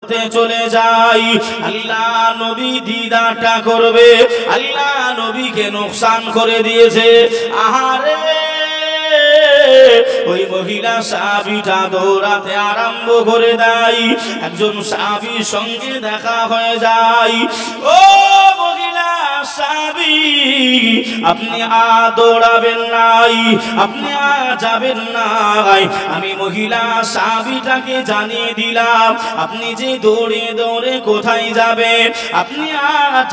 চলে যাই, আল্লাহ নবী দিদারটা করবে, আল্লাহ নবীকে নোকসান করে দিয়েছে। আহারে ওই মহিলা সাহাবীটা দৌড়াতে আরম্ভ করে দেয়। একজন সাহাবীর সঙ্গে দেখা হয়ে যায়। ও মহিলা সাহাবী, আপনি দৌড়াবেন নাই, আপনি যাবেন নাই। আমি মহিলা সাহাবীটাকে জানিয়ে দিলাম, আপনি যে দৌড়ে দৌড়ে কোথায় যাবেন, আপনি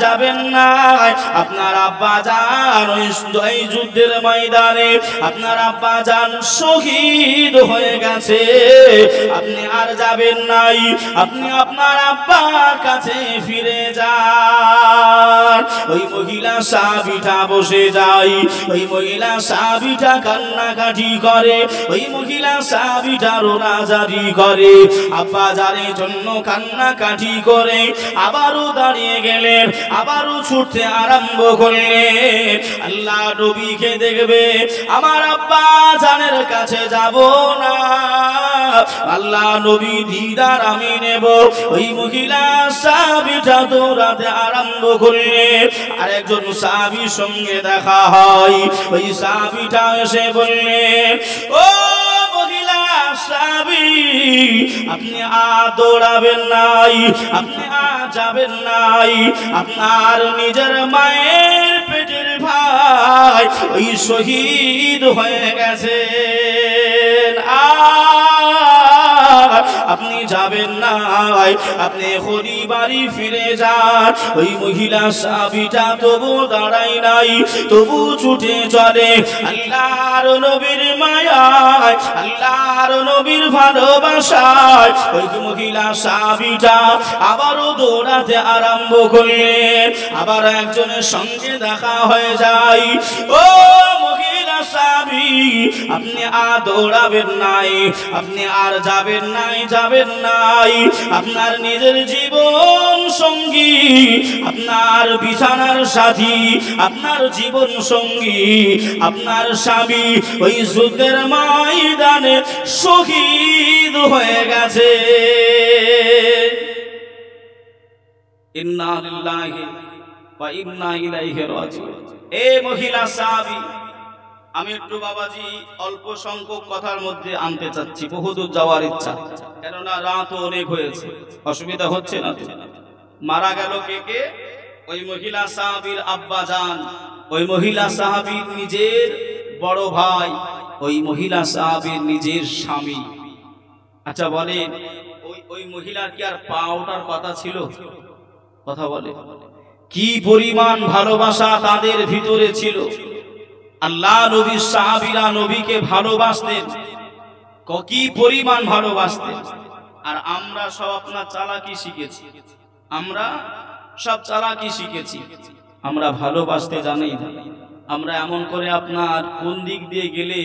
যাবেন নাই। আপনার আব্বা জান ওই যুদ্ধের ময়দানে আপনার আব্বা জান শহীদ হয়ে গেছে, আপনি আর যাবেন নাই। আপনি আপনার আব্বার কাছে ফিরে যান। ওই মহিলা সাহাবীটা বসে যায়, ওই মহিলা সাহাবীটা কান্নাকাটি করে, ওই মহিলা সাহাবীটা রোনাজারি করে, আব্বা জানের জন্য কান্নাকাটি করে আবারও দাঁড়িয়ে গেলেন, আবারও ছুটতে আরম্ভ করলেন। আল্লাহ নবীকে দেখবে, আমার আব্বা জানের কাছে যাব না, আল্লাহ নবী দিদার আমি নেব। ওই মহিলা সাহাবীটা দৌড়াতে আরম্ভ করলেন। আরেকজন সাহাবীর সঙ্গে দেখা হয়, ওই সাহাবীটা এসে বললেন, ও মহিলা সাহাবী, আপনি দৌড়াবেন নাই, আপনি যাবেন নাই। আপনার নিজের মায়ের পেটের ভাই ওই শহীদ হয়ে গেছে, আপনি যাবেন নাই, আপনি এখনই বাড়ি ফিরে যান। ওই মহিলা সাহাবীটা তবু দাঁড়ায় নাই, তবু ছুটে চলে আল্লাহর নবীর মায়ায়, আল্লাহর নবীর ভালোবাসায়। ওই মহিলা সাহাবীটা আবারও দৌড়াতে আরম্ভ করলেন। আবার একজনের সঙ্গে দেখা হয়ে যায়। ও মহিলা সাহাবী, আপনি দৌড়াবেন নাই, আপনি আর যাবেন নাই, যাবেন নাই। আপনার নিজের জীবন সঙ্গী, আপনার বিছানার সাথী, আপনার জীবন সঙ্গী, আপনার স্বামী ওই যুদ্ধের ময়দানে শহীদ হয়ে গেছে। ইন্না লিল্লাহি ওয়া ইন্না ইলাইহি রাজিউন। এ মহিলা সাহাবী, আমি একটু বাবাজি অল্প সংখ্যক কথার মধ্যে আনতে চাচ্ছি, বহুদূর যাওয়ার ইচ্ছা, কেননা রাত অনেক হয়েছে, অসুবিধা হচ্ছে না? মারা গেল কে কে? ওই মহিলা সাহাবীর আব্বা জান, ওই মহিলা সাহাবীর নিজের বড় ভাই, ওই মহিলা সাহাবীর নিজের স্বামী। আচ্ছা বলেন, ওই মহিলার কি আর পা ওঠার কথা ছিল? কথা বলে, কি পরিমাণ ভালোবাসা তাদের ভিতরে ছিল। আল্লাহ নবীর সাহাবীরা নবীকে ভালোবাসতেন, কি পরিমাণ ভালোবাসতেন। আর আমরা সব আপনার চালাকি শিখেছি, আমরা সব চালাকি শিখেছি, আমরা ভালোবাসতে জানি না। আমরা এমন করে আপনার কোন দিক দিয়ে গেলে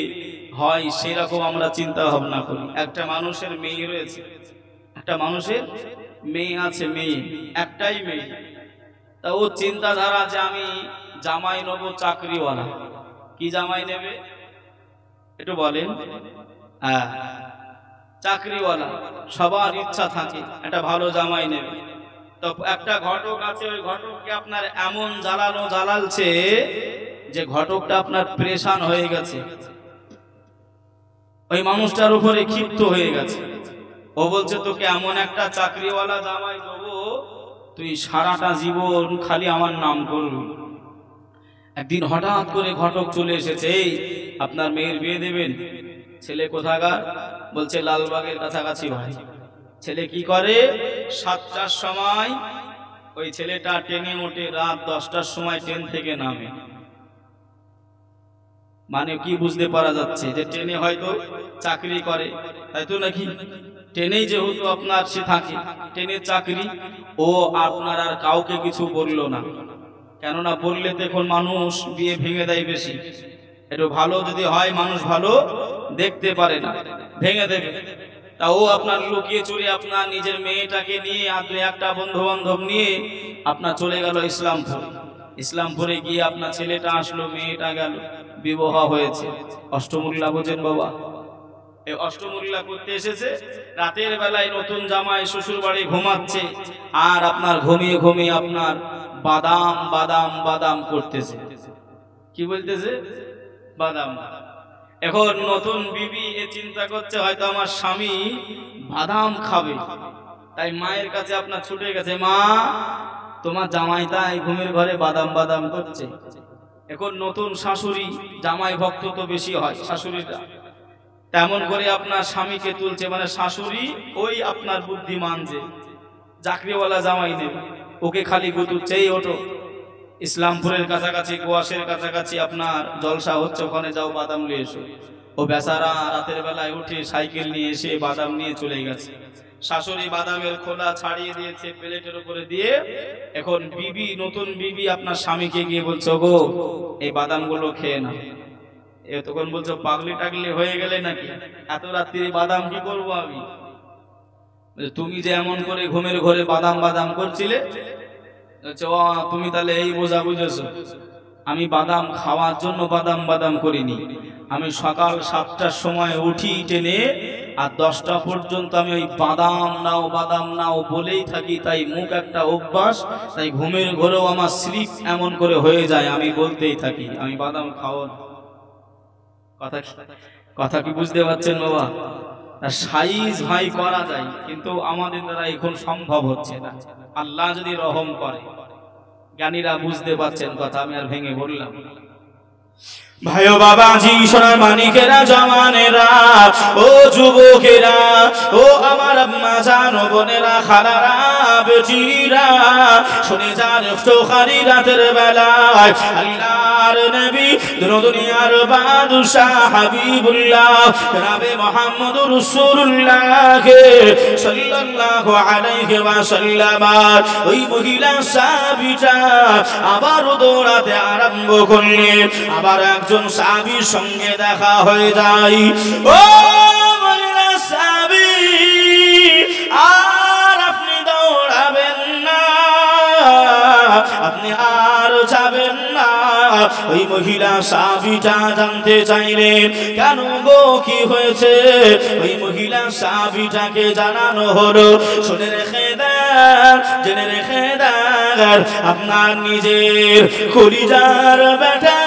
হয় সেরকম আমরা চিন্তা ভাবনা করি। একটা মানুষের মেয়ে রয়েছে, একটা মানুষের মেয়ে আছে, মেয়ে একটাই মেয়ে, তা ও চিন্তাধারা যে আমি জামাই নেবো চাকরিওয়ালা। কি জামাই নেবে একটু বলেন? হ্যাঁ, চাকরিওয়ালা। সবার ইচ্ছা থাকে একটা ভালো জামাই নেবে। তো একটা ঘটক আছে, ওই ঘটককে আপনার এমন জ্বালালছে যে ঘটকটা আপনার পেরেশান হয়ে গেছে, ওই মানুষটার উপরে ক্ষিপ্ত হয়ে গেছে। ও বলছে, তোকে এমন একটা চাকরিওয়ালা জামাই দেবো, তুই সারাটা জীবন খালি আমার নাম করবি। একদিন হঠাৎ করে ঘটক চলে এসেছে, এই আপনার মেয়ের বিয়ে দেবেন। ছেলে কোথাকার? বলছে লালবাগের কাছাকাছি ভাই। ছেলে কি করে? 7টার সময় ওই ছেলেটা ট্রেনে ওঠে, রাত 10টার সময় ট্রেন থেকে নামে। মানে কি বুঝতে পারা যাচ্ছে যে ট্রেনে হয়তো চাকরি করে, তাই তো নাকি? ট্রেনেই যেহেতু আপনার সে থাকে, ট্রেনের চাকরি, ও আপনার আর কাউকে কিছু বললো না। কেননা বললে দেখুন মানুষ বিয়ে ভেঙে দেয় বেশি। একটু ভালো যদি হয়, মানুষ ভালো দেখতে পারে না, ভেঙে দেবে। তা ও আপনার লুকিয়ে চুরি আপনার নিজের মেয়েটাকে নিয়ে, আপনি একটা বন্ধু বান্ধব নিয়ে আপনার চলে গেল ইসলামপুর। ইসলামপুরে গিয়ে আপনার ছেলেটা আসলো, মেয়েটা গেল, বিবাহ হয়েছে। অষ্টমূল্যা বোঝেন বাবা? এই অষ্টমূল্যা করতে এসেছে, রাতের বেলায় নতুন জামাই শ্বশুর বাড়ি ঘুমাচ্ছে, আর আপনার ঘুমিয়ে ঘুমিয়ে আপনার বাদাম বাদাম বাদাম করতেছে। কি বলতেছে? বাদাম। এখন নতুন বিবি এ চিন্তা করছে হয়তো আমার স্বামী বাদাম খাবে, তাই মায়ের কাছে আপনার ছুটে গেছে, মা তোমার জামাই তাই ঘুমের ঘরে বাদাম বাদাম করছে। এখন নতুন শাশুড়ি, জামাই ভক্ত তো বেশি হয় শাশুড়িটা, তেমন করে আপনার স্বামীকে তুলছে, মানে শাশুড়ি ওই আপনার বুদ্ধিমান যে চাকরিওয়ালা জামাই নেবে, ওকে খালি গুতুচ্ছে, এই ওঠো ইসলামপুরের কাছাকাছি, গোয়াশের কাছাকাছি আপনার জলসা হচ্ছে, ওখানে যাও বাদাম নিয়ে এসো। ও বেচারা রাতের বেলায় উঠে সাইকেল নিয়ে এসে বাদাম নিয়ে চলে গেছে। শাশুড়ি বাদামের খোলা ছাড়িয়ে দিয়েছে প্লেটের উপরে দিয়ে। এখন বিবি, নতুন বিবি আপনার স্বামীকে গিয়ে বলছো, গো এই বাদামগুলো খেয়ে না। এ তখন বলছো, পাগলি টাগলি হয়ে গেলে নাকি, এত রাত্রি বাদাম কি করবো আমি? তুমি যে এমন করে ঘুমের ঘরে বাদাম বাদাম করছিলে, তুমি তাহলে এই বোঝা বুঝেছো, আমি বাদাম খাওয়ার জন্য বাদাম বাদাম করিনি। আমি সকাল 7টার সময় উঠি টেনে, আর 10টা পর্যন্ত আমি ওই বাদাম নাও বলেই থাকি, তাই মুখ একটা অভ্যাস, তাই ঘুমের ঘরেও আমার স্লিপ এমন করে হয়ে যায়, আমি বলতেই থাকি আমি বাদাম খাওয়া। কথা কি বুঝতে পারছেন বাবা? সাইজ ভাই করা যায়, কিন্তু আমাদের দ্বারা এখন সম্ভব হচ্ছে না। আল্লাহ যদি রহম করে, জ্ঞানীরা বুঝতে পারছেন কথা, আমি আর ভেঙে বললাম। ভাই ও বাবাজি, সোনার মানিকেরা, জওয়ানেরা, ও যুবকেরা, ও আমার আম্মা জান, ও বোনেরা, খালারা, বেটিরা, শুনে যান ইফতিখারি রাতের বেলায় আল্লাহর নবী, দুনিয়ার বাদশাহ হাবিবুল্লাহ জনাবে মুহাম্মদুর রাসূলুল্লাহ সাল্লাল্লাহু আলাইহি ওয়াসাল্লাম ওই মহিলা সাহাবীটা আবার দৌড়াতে আরম্ভ করলেন। আবার একজন সাহাবীর সঙ্গে দেখা হয়ে যায়। ও মহিলা সাহাবী, আর আপনি দৌড়াবেন না, আপনি আর যাবেন না। ওই মহিলা সাহাবীটা জানতে চাইলেন, কেন গো, কি হয়েছে? ওই মহিলা সাহাবীটাকে জানানো হলো, শুনে রেখে দেন, জেনে রেখে দেন, আপনার নিজের কলিজার বেটা,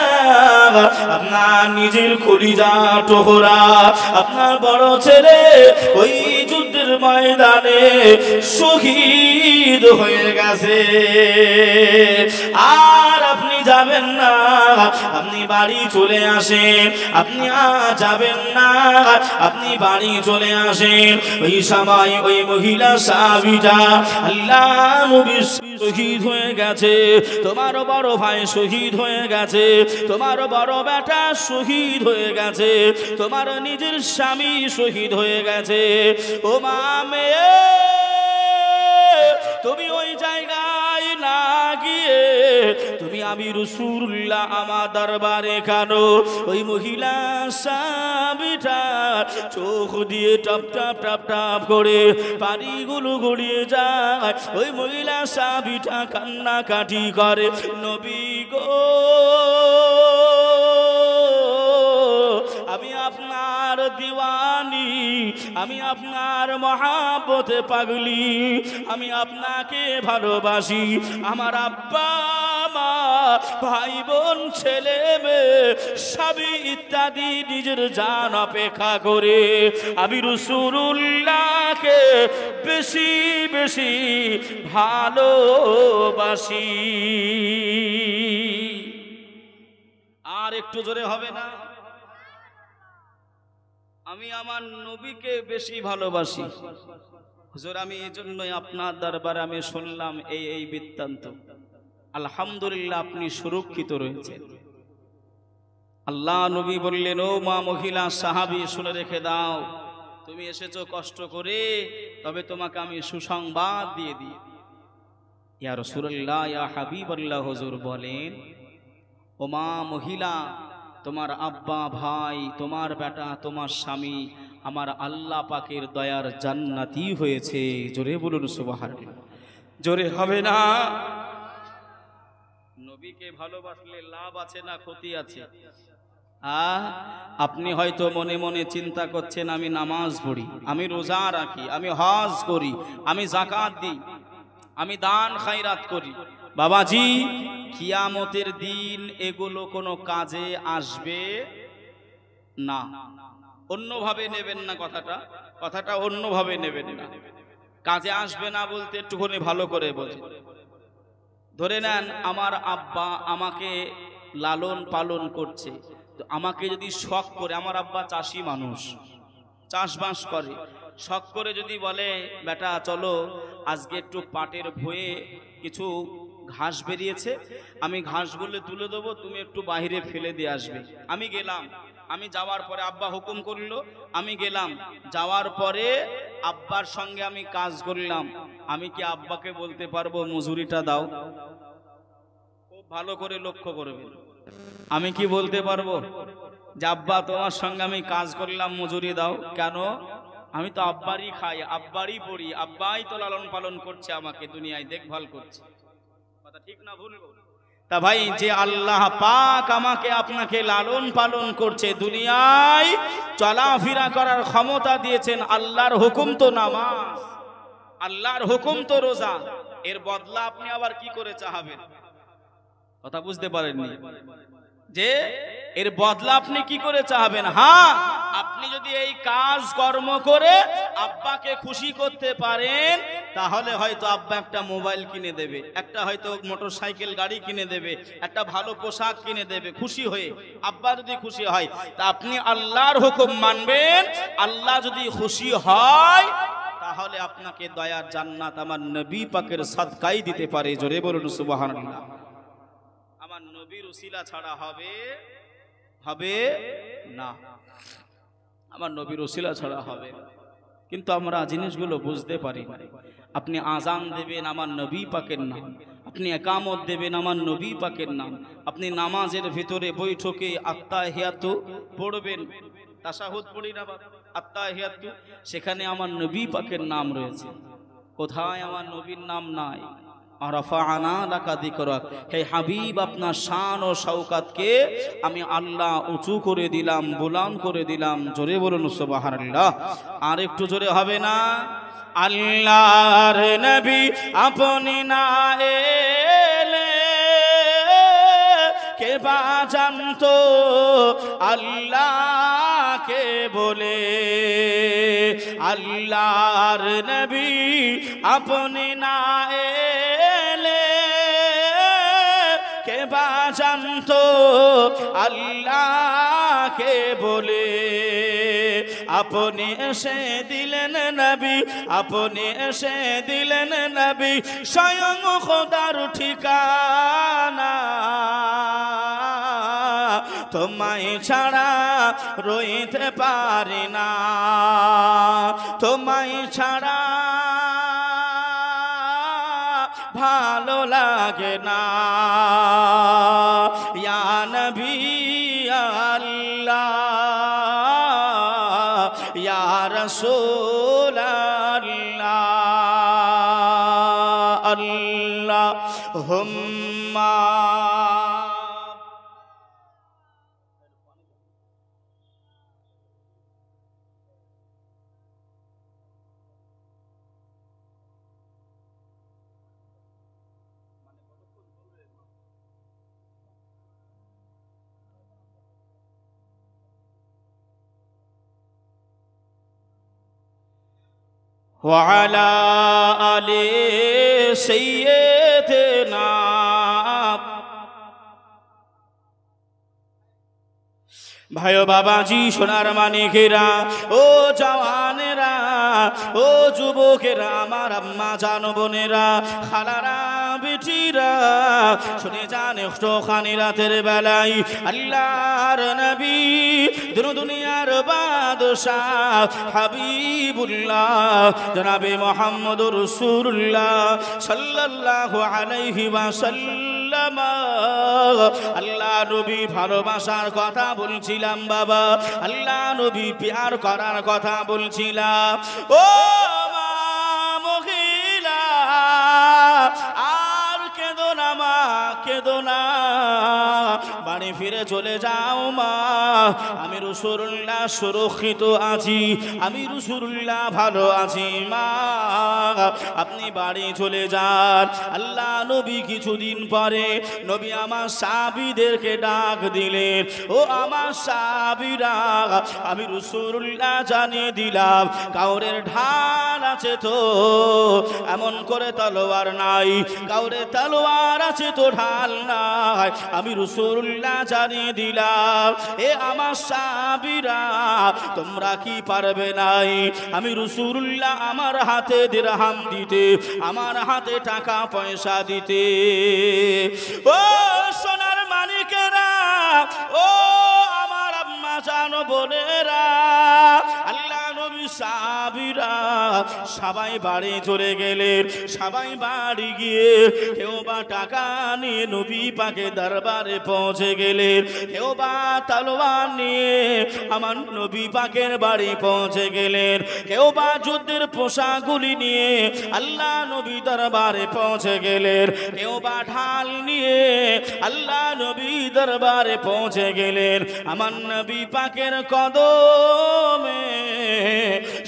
আপনার নিজের কলিজা টুকরা, আপনার বড় ছেলে ওই যুদ্ধের ময়দানে শহীদ হয়ে গেছে। আর আপনি যাবেন না, আপনি বাড়ি চলে আসেন, আপনি আর যাবেন না, আপনি বাড়ি চলে আসেন। ওই সময় ওই মহিলা সাহাবীটা, আল্লাহ নবী শহীদ হয়ে গেছে, তোমার বড় ভাই শহীদ হয়ে গেছে, তোমার বড় বেটা শহীদ হয়ে গেছে, তোমার নিজের স্বামী শহীদ হয়ে গেছে। ও মা, মেয়ে, তুমি ওই জায়গায় না গিয়ে তুমি আমি রাসূলুল্লাহ আমার দরবারে কেন? ওই মহিলা সাহাবীটা চোখ দিয়ে টপ টপ টপ টপ করে পানিগুলো গড়িয়ে যায়। ওই মহিলা সাহাবীটা কান্নাকাটি করে, নবী গো, আমি আপনার দিওয়ানি, আমি আপনার মহাব্বতে পাগলি, আমি আপনাকে ভালোবাসি। আমার আব্বা মা, ভাই বোন, ছেলে মেয়ে, স্বামী ইত্যাদি নিজের জান অপেক্ষা করে আমি রাসূলুল্লাহকে বেশি বেশি ভালোবাসি। আর একটু জোরে হবে না? আমি আমার নবীকে বেশি ভালোবাসি। হুজুর, আমি এই জন্যই আপনার দরবারে আমি শুনলাম এই বৃত্তান্ত। আলহামদুলিল্লাহ, আপনি সুরক্ষিত রয়েছেন। আল্লাহ নবী বললেন, ও মা মহিলা সাহাবী, শুনে রেখে দাও, তুমি এসেছো কষ্ট করে, তবে তোমাকে আমি সুসংবাদ দিয়ে দিই। ইয়া রাসূলুল্লাহ, ইয়া হাবিবাল্লাহ, হুজুর বলেন, ও মা মহিলা, তোমার আব্বা, ভাই, তোমার বেটা, তোমার স্বামী আমার আল্লাহ পাকের দয়ার জান্নাতি হয়েছে। জোরে বলুন সুবহানাল্লাহ। জোরে হবে না? নবীকে ভালোবাসলে লাভ আছে না ক্ষতি আছে? আপনি হয়তো মনে মনে চিন্তা করছেন আমি নামাজ পড়ি, আমি রোজা রাখি, আমি হজ করি, আমি যাকাত দিই, আমি দান খায়রাত করি। বাবাজি, কিয়ামতের দিন এগুলো কোনো কাজে আসবে না। অন্যভাবে নেবেন না কথাটা অন্যভাবে নেবেন না। কাজে আসবে না বলতে একটুখানি ভালো করে বোঝেন। ধরে নেন আমার আব্বা আমাকে লালন পালন করছে, তো আমাকে যদি শখ করে, আমার আব্বা চাষি মানুষ, চাষবাস করে, শখ করে যদি বলে বেটা চলো আজকে একটু পাটের ভুঁয়ে কিছু ঘাস বেরিয়েছে, আমি ঘাসগুলো তুলে দেবো, তুমি একটু বাইরে ফেলে দিয়ে আসবে। আমি গেলাম, আমি যাওয়ার পরে আব্বা হুকুম করলো, আমি গেলাম, যাওয়ার পরে আব্বার সঙ্গে আমি কাজ করলাম, আমি কি আব্বাকে বলতে পারবো মজুরিটা দাও? খুব ভালো করে লক্ষ্য করবেন, আমি কি বলতে পারবো যে আব্বা তোমার সঙ্গে আমি কাজ করলাম, মজুরি দাও? কেন? আমি তো আব্বারই খাই, আব্বারই পড়ি, আব্বাই তো লালন পালন করছে, আমাকে দুনিয়ায় দেখভাল করছে। কথা ঠিক না ভুল? তা ভাই, যে আল্লাহ পাক আমাকে আপনাকে লালন পালন করছে, দুনিয়ায় চলাফেরা করার ক্ষমতা দিয়েছেন, আল্লাহর হুকুম তো নামাজ, আল্লাহর হুকুম তো রোজা, এর বদলা আপনি আবার কি করে চাহাবেন? কথা বুঝতে পারেননি যে এর বদলা আপনি কি করে চাহাবেন? হ্যাঁ, আপনি যদি এই কাজ কর্ম করে আব্বাকে খুশি করতে পারেন, তাহলে হয়তো আব্বা একটা মোবাইল কিনে দেবে, একটা হয়তো মোটরসাইকেল গাড়ি কিনে দেবে, একটা ভালো পোশাক কিনে দেবে, খুশি হয়ে। আব্বা যদি খুশি হয়, তা আপনি আল্লাহর হুকুম মানবেন, আল্লাহ যদি খুশি হয় তাহলে আপনাকে দয়ার জান্নাত আমার নবী পাকের সাদকাই দিতে পারে। জোরে বলুন সুবহানাল্লাহ। আমার নবীর উসিলা ছাড়া হবে না, আমার নবীর উসিলা ছাড়া হবে। কিন্তু আমরা জিনিসগুলো বুঝতে পারি না। আপনি আজান দেবেন আমার নবী পাকের নাম, আপনি একামত দেবেন আমার নবী পাকের নাম, আপনি নামাজের ভিতরে বৈঠকে আত্তাহিয়াতু পড়বেন, তাশাহুদ পড়ি না আত্তাহিয়াতু, সেখানে আমার নবী পাকের নাম রয়েছে। কোথায় আমার নবীর নাম নাই? আরাফানা লাকা যিকরাক, হে হাবিব আপনার শান ও শওকতকে আমি আল্লাহ উঁচু করে দিলাম, বুলন্দ করে দিলাম। জোরে বলুন সুবহানাল্লাহ। আর একটু জোরে হবে না? আল্লাহর নবী আপনি না এলে কে বা জানতো আল্লাহকে বলে, আল্লাহর নবী আপনি না এলে কে বা জানতো আল্লাহকে বলে। আপনি এসে দিলেন নবী, আপনি এসে দিলেন নবী, স্বয়ং খোদার ঠিকানা, তোমায় ছাড়া রইতে পারি না, তোমায় ছাড়া ভালো লাগে না। ইয়া নবী আল্লাহ, ইয়া রাসূল আল্লাহ, আল্লাহুম্মা وعلى آل سيدنا। ভাই বাবাজি, সোনার মানিকেরা, ও জওয়ানেরা, ও যুবকেরা, আমার আম্মা জান বোনেরা, খালারা, বেটিরা, শুনে যান একটুখানি রাতের বেলায় আল্লাহর নবী দুনিয়ার বাদশাহ হাবিবুল্লাহ জনাবে মুহাম্মদুর রাসূলুল্লাহ সাল্লাল্লাহু আলাইহি ওয়াসাল্লাম, আল্লাহ নবী ভালোবাসার কথা বলছিলাম বাবা, আল্লাহ নবী প্যার করার কথা বলছিলাম। ও মা মহিলা, আর কেঁদো না মা, কেঁদো না, বাড়ি বাড়ি ফিরে চলে যাও মা, আমি রাসূলুল্লাহ সুরক্ষিত আছি, আমি রাসূলুল্লাহ ভালো আছি মা, আপনি বাড়ি চলে যান। আল্লাহ নবী কিছুদিন পরে নবী আমার সাহাবীদেরকে ডাক দিলেন, ও আমার সাহাবীরা, আমি রাসূলুল্লাহ জানিয়ে দিলাম কাউরের ঢাল আছে তো এমন করে তলোয়ার নাই, কাউরে তলোয়ার আছে তো ঢাল নাই, আমি রাসূলুল্লাহ জানিয়ে দিলাম এ আমার সাহাবীরা তোমরা কি পারবে নাই, আমি রাসূলুল্লাহ আমার হাতে দিরহাম দিতে, আমার হাতে টাকা পয়সা দিতে। ও সোনার মানিকেরা, ও আমার আম্মা জানো বোনেরা, আল্লাহ নবী সাহাবীরা সবাই বাড়ি চলে গেলেন। সবাই বাড়ি গিয়ে কেউ বা টাকা নিয়ে নবী পাকের দরবারে পৌঁছে গেলেন, কেউ বা তলোয়ার নিয়ে আমার নবী পাকের বাড়ি পৌঁছে গেলেন, কেউ বা যুদ্ধের পোশাকগুলি নিয়ে আল্লাহ নবী দরবারে পৌঁছে গেলেন, কেউ বা ঢাল নিয়ে আল্লাহ নবী দরবারে পৌঁছে গেলেন। আমার নবী পাকের কদমে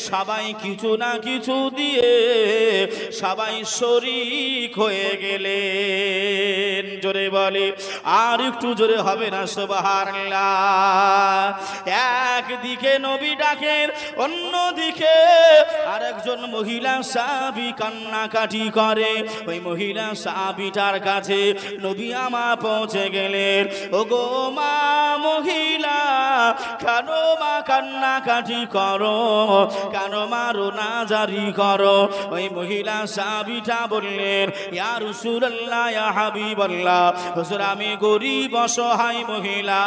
সবাই কিছু না কিছু দিয়ে সবাই শরীক হয়ে গেলেন। জোরে বলে, আর একটু জোরে হবে না সুবহানাল্লাহ। একদিকে নবী ডাকেন, অন্যদিকে আরেকজন মহিলা সাহাবী কান্নাকাটি করে। ওই মহিলা সাহাবীটার কাছে নবী আমা পৌঁছে গেলেন, ওগো মা মহিলা, কেন মা কান্নাকাটি করো, কেন মা রোনাজারি করো? ওই মহিলা সাহাবীটা বললেন, ইয়া রাসূলুল্লাহ, ইয়া হাবিবাল্লাহ, হুজুর আমি গরিব অসহায় মহিলা,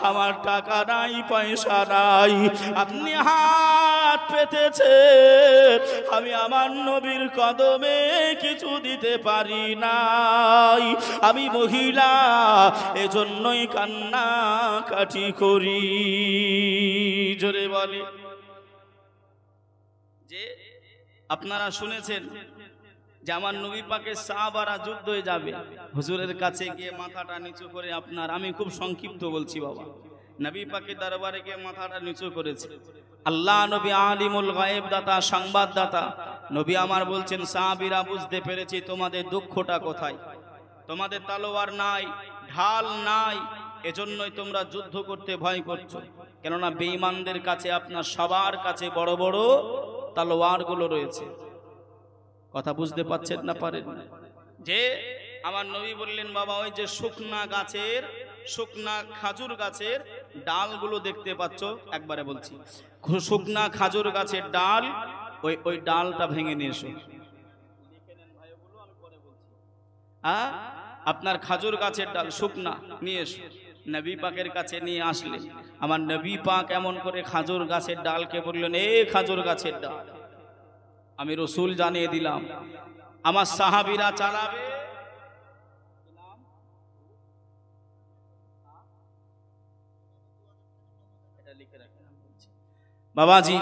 আমার টাকা নাই পয়সা নাই, আপনি হাত পেতেছেন, আমি আমার নবীর কদমে কিছু দিতে পারি নাই, আমি মহিলা এজন্যই কান্নাকাটি করি। জোরে বলে, যে আপনারা শুনেছেন যে আমার নবী পাকের সাহাবারা যুদ্ধে যাবে, হুজুরের কাছে গিয়ে মাথাটা নিচু করে আপনার, আমি খুব সংক্ষিপ্ত বলছি বাবা, নবী পাকের দরবারে গিয়ে মাথাটা নিচু করেছে। আল্লাহ নবী আলিমুল গায়েব দাতা, সংবাদদাতা নবী আমার বলছেন, সাহাবীরা বুঝতে পেরেছি তোমাদের দুঃখটা কোথায়, তোমাদের তলোয়ার নাই, ঢাল নাই, এজন্যই তোমরা যুদ্ধ করতে ভয় করছো, কেননা বেঈমানদের কাছে আপনার সবার কাছে বড় বড় তলোয়ার গুলো রয়েছে। কথা বুঝতে পারছেন না পারেন? যে আমার নবী বললেন, বাবা ওই যে শুকনা গাছের, শুকনা খাজুর গাছের ডালগুলো দেখতে পাচ্ছ, একবারে বলছি, শুকনা খাজুর গাছের ডাল, ওই ডালটা ভেঙে নিয়ে এসো। আপনার খাজুর গাছের ডাল শুকনা নিয়ে এসো। নবী পাকের কাছে নিয়ে আসলে আমার নবী পাক এমন করে খাজুর গাছের ডালকে বললেন, এই খাজুর গাছের ডাল আমি রাসূল জানিয়ে দিলাম আমার সাহাবীরা চালাবে, বাবাজি।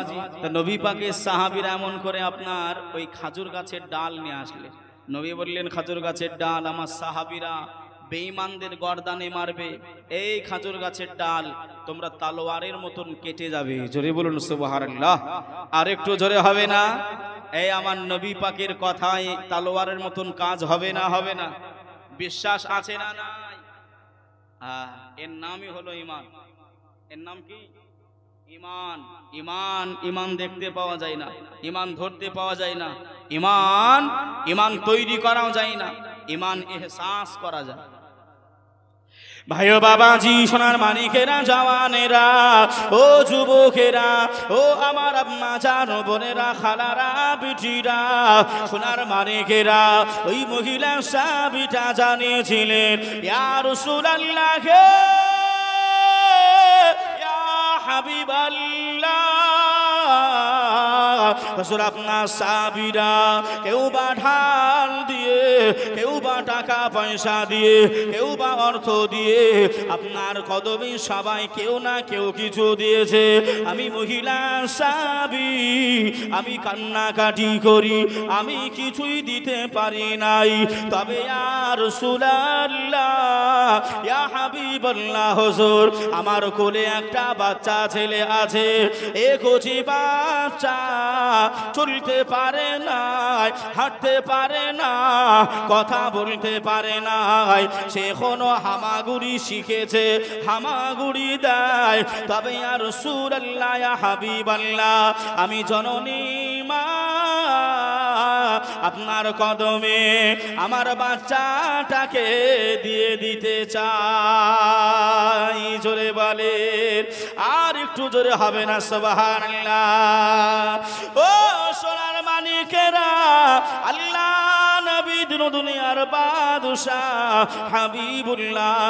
নবী পাকের সাহাবীরা এমন করে আপনার ওই খাজুর গাছের ডাল নিয়ে আসলে নবী বললেন, খাজুর গাছের ডাল আমার সাহাবীরা বেঈমানদের গর্দানে মারবে, এই খাজুর গাছের ডাল তোমরা তলোয়ারের মতন কেটে যাবে। জোরে বলুন সুবহানাল্লাহ। আর একটু জোরে হবে না? এই আমার নবী পাকের কথায় তলোয়ারের মতন কাজ হবে না? হবে না? বিশ্বাস আছে না নাই? এর নামই হলো ঈমান। এর নাম কি? ঈমান। ঈমান, ঈমান দেখতে পাওয়া যায় না, ঈমান ধরতে পাওয়া যায় না, ঈমান তৈরি করাও যায় না, ঈমান এহসাস করা যায়। ভাইও বাবাজি, সোনার মানিকেরা, জওয়ানেরা, ও যুবকেরা, ও আমার আম্মা জান বোনেরা, খালারা, বিটিরা, সোনার মানিকেরা, ওই মহিলা সাহাবীটা জানিয়েছিলেন, ইয়া রাসূলুল্লাহ, ইয়া হাবিবাল্লাহ, হুজুর আপনার সাহাবীরা কেউ বা ঢাল দিয়ে, কেউ বা টাকা পয়সা দিয়ে, কেউ বা অর্থ দিয়ে আপনার কদমে সবাই কেউ না কেউ কিছু দিয়েছে। আমি মহিলা সাহাবী, আমি কান্নাকাটি করি, আমি কিছুই দিতে পারি নাই। তবে ইয়া রাসূলুল্লাহ, ইয়া হাবিবাল্লাহ, হুজুর আমার কোলে একটা বাচ্চা ছেলে আছে। এ কচি বাচ্চা চলতে পারে না, হাঁটতে পারে না, কথা বলতে পারে না, সে এখনো হামাগুড়ি শিখেছে, হামাগুড়ি দেয়। তবে ইয়া রাসূলুল্লাহ, ইয়া হাবিবাল্লাহ, আমি জননী মা আপনার কদমে আমার বাচ্চাটাকে দিয়ে দিতে চাই। জোরে বলে, আর একটু জোরে হবে না সুবহানাল্লাহ। ও সোনার মানিকেরা, আল্লাহ নবী দুনিয়ার বাদশাহ হাবিবুল্লাহ,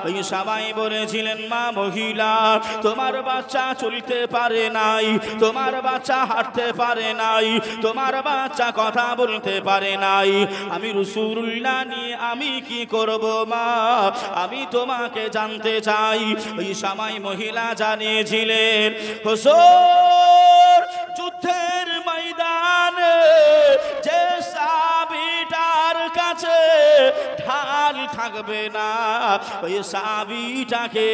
ওই সবাই বলেছিলেন মা মহিলা তোমার বাচ্চা চলতে পারে নাই, তোমার বাচ্চা হাঁটতে পারে নাই, তোমার বাচ্চা কথা বলতে পারে নাই, আমি রাসূলুল্লাহ নিয়ে আমি কি করব মা, আমি তোমাকে জানতে চাই। ওই সময় মহিলা জানিয়েছিলেন হুজুর যুদ্ধের ময়দানে যে সাহাবীটার কাছে ঢাল থাকবে না, ওই সাহাবীটাকে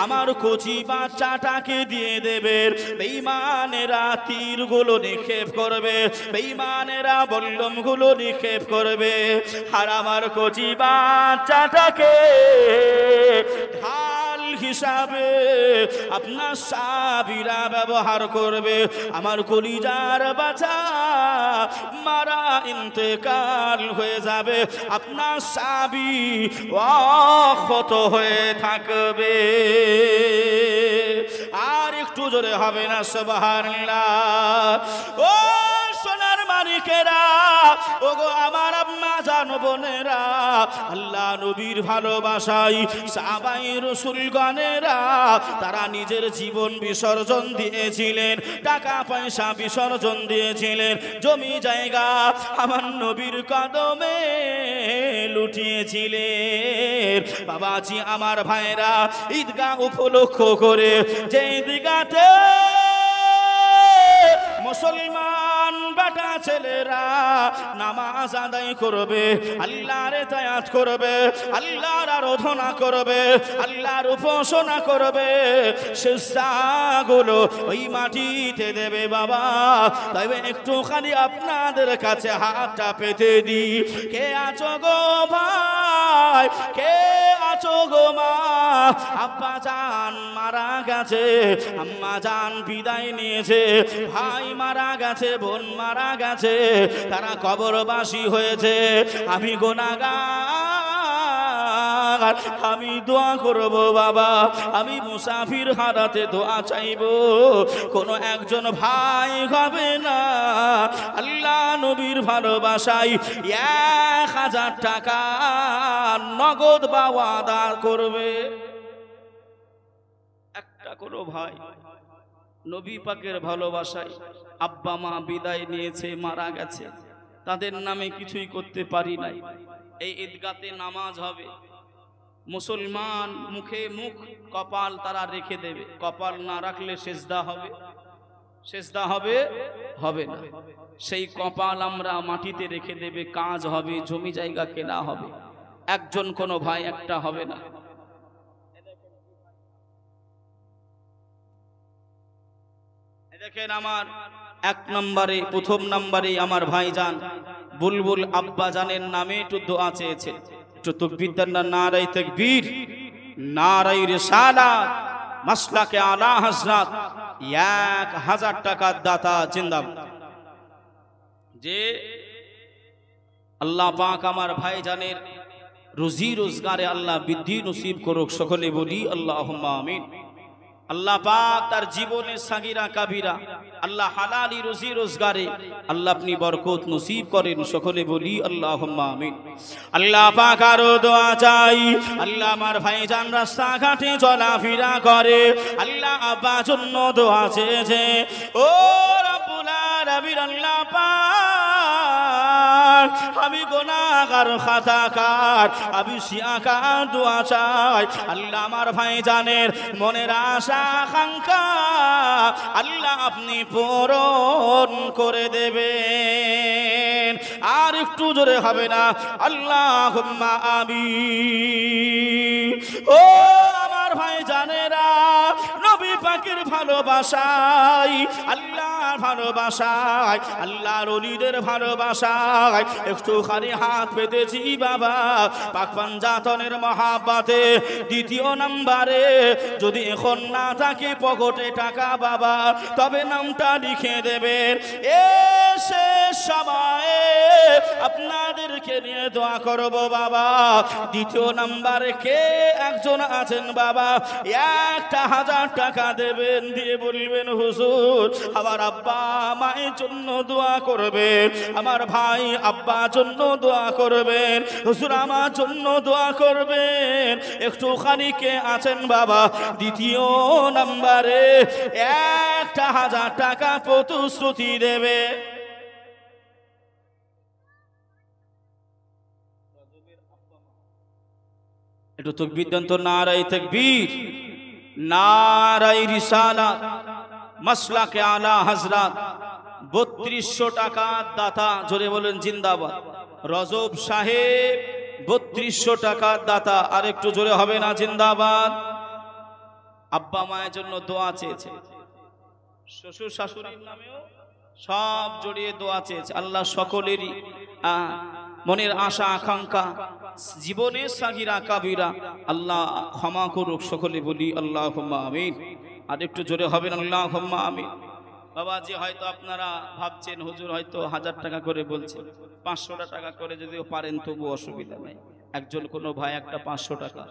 আমার কচি বাচ্চাটাকে দিয়ে দেবেন। বেঈমানেরা তীরগুলো নিক্ষেপ করবে, বেঈমানেরা বল্লমগুলো নিক্ষেপ করবে, আর আমার কচি বাচ্চাটাকে ঢাল হিসাবে আপনার সাহাবীরা ব্যবহার করবে। আমার কলিজার বাচ্চা মারা ইন্তেকাল হয়ে যাবে, আপনার সাহাবী অক্ষত হয়ে থাকবে। আর একটু জোরে হবে না সুবহানাল্লাহ। ও সোনার মানিকেরা, ওগো আমার আম্মা জান বোনেরা, আল্লাহ নবীর ভালোবাসায় সাহাবায়ে রাসূলগণেরা তারা নিজের জীবন বিসর্জন দিয়েছিলেন, টাকা পয়সা বিসর্জন দিয়েছিলেন, জমি জায়গা আমার নবীর কদমে লুটিয়েছিলেন। বাবাজি আমার ভাইরা, ঈদগাহ উপলক্ষ করে যে ঈদগাতে মুসলমান বেটা ছেলেরা নামাজ আদায় করবে, আল্লাহর ইতাআত করবে, আল্লাহর আরাধনা করবে, আল্লাহর উপাসনা করবে, সিজদাগুলো ওই মাটিতে দেবে বাবা। তবে একটু খালি আপনাদের কাছে হাতটা পেতে দিই, কে আছো গো ভাই, কে আছো গো মা, আব্বা জান মারা গেছে, আম্মা জান বিদায় নিয়েছে, ভাই মারা গেছে, বোন মারা গেছে, তারা কবরবাসী হয়েছে। আমি গুনাহগার, আমি দোয়া করব বাবা, আমি মুসাফির হারাতে দোয়া চাইব। কোন একজন ভাই হবে না আল্লাহ নবীর ভালোবাসায় 1000 টাকা নগদ বা ওয়াদা করবে। একটা কোনো ভাই নবী পাকের ভালোবাসায় আব্বা মা বিদায় নিয়েছে, মারা গেছে, তাদের নামে কিছুই করতে পারি নাই, এই ঈদগাতে নামাজ হবে, মুসলমান মুখে মুখ কপাল তারা রেখে দেবে, কপাল না রাখলে সেজদা হবে, সেজদা হবে হবে না, সেই কপাল আমরা মাটিতে রেখে দেবে, কাজ হবে, জমি জায়গা কেনা হবে, একজন কোনো ভাই একটা হবে না। দেখেন আমার 1 নম্বরে, প্রথম নম্বরে আমার ভাইজান বুলবুল আব্বা জানের নামে একটু দোয়া চেয়েছে, একটু তাকবীর দেন না, নারায়ে তাকবীর, নারায়ে রিসালাত, মাসলাকে আলা হযরত, 1000 টাকার দাতা জিন্দাবাদ। যে আল্লাহ পাক আমার ভাইজানের রুজি রোজগারে আল্লাহ বৃদ্ধি নসিব করুক, সকলে বলি আল্লাহুম্মা আমিন। আল্লাহ পাক তার জীবনের সাগিরা কাবিরা আল্লাহ হালালি রুজি রোজগারে আল্লাহ আপনি বরকত নসিব করেন, সকলে বলি আল্লাহুম্মা আমিন। আল্লাহ পাক আরো দোয়া চাই, আল্লাহ আমার ভাইজান রাস্তাঘাটে চলাফেরা করে, আল্লাহ আব্বা জন্য দোয়া চেয়েছে, ও রব্বুল আলামিন আল্লাহ পাক আমি গুনাহগার খাতাকার, আমি শিয়াকার দোয়া চাই, আল্লাহ আমার ভাইজানের মনের আশা আকাঙ্ক্ষা আল্লাহ আপনি পূরণ করে দেবেন। আর একটু জোরে হবে না, আল্লাহুম্মা আমিন। ও আমার ভাইজানেরা, নবী পাকের ভালোবাসায়, আল্লাহর ভালোবাসায়, আল্লাহর ওলিদের ভালোবাসায় একটুখানি হাত পেতেছি বাবা, পাক পাঞ্জাতনের মহাব্বতে। দ্বিতীয় নাম্বারে যদি এখন না থাকে পকেটে টাকা বাবা, তবে নামটা লিখে দেবেন। এসে সময়ে আপনাদেরকে নিয়ে দোয়া করব বাবা। দ্বিতীয় নাম্বারে কে একজন আছেন বাবা, 1000 টাকা দেবেন, দিয়ে বলবেন হুজুর আমার আব্বা মায়ের জন্য দোয়া করবেন, আমার ভাই আব্বা জন্য দোয়া করবেন, হুজুর আমার জন্য দোয়া করবেন। একটুখানি কে আছেন বাবা? দ্বিতীয় নাম্বারে 1000 টাকা প্রতিশ্রুতি দেবে। একটু তাকবীর দেন তো, নারায়ে তাকবীর, নারায়ে রিসালাত, মাসলাকে আলা হযরত। 3200 টাকা দাতা, জোরে বলেন জিন্দাবাদ। রজব সাহেব 3200 টাকার দাতা, আর একটু জোরে হবে না জিন্দাবাদ। আব্বা মায়ের জন্য দোয়া চেয়েছে, শ্বশুর শাশুড়ির নামেও সব জড়িয়ে দোয়া চেয়েছে। আল্লাহ সকলেরই মনের আশা আকাঙ্ক্ষা, জীবনের সাগিরা কাবিরা আল্লাহ ক্ষমা করুক, সকলে বলি আল্লাহুম্মা আমিন। আর একটু জোরে হবেন আল্লাহুম্মা আমিন। বাবাজি হয়তো আপনারা ভাবছেন হুজুর হয়তো 1000 টাকা করে বলছেন, 500 টাকা করে যদিও পারেন তবু অসুবিধা নেই। একজন কোনো ভাই একটা 500 টাকা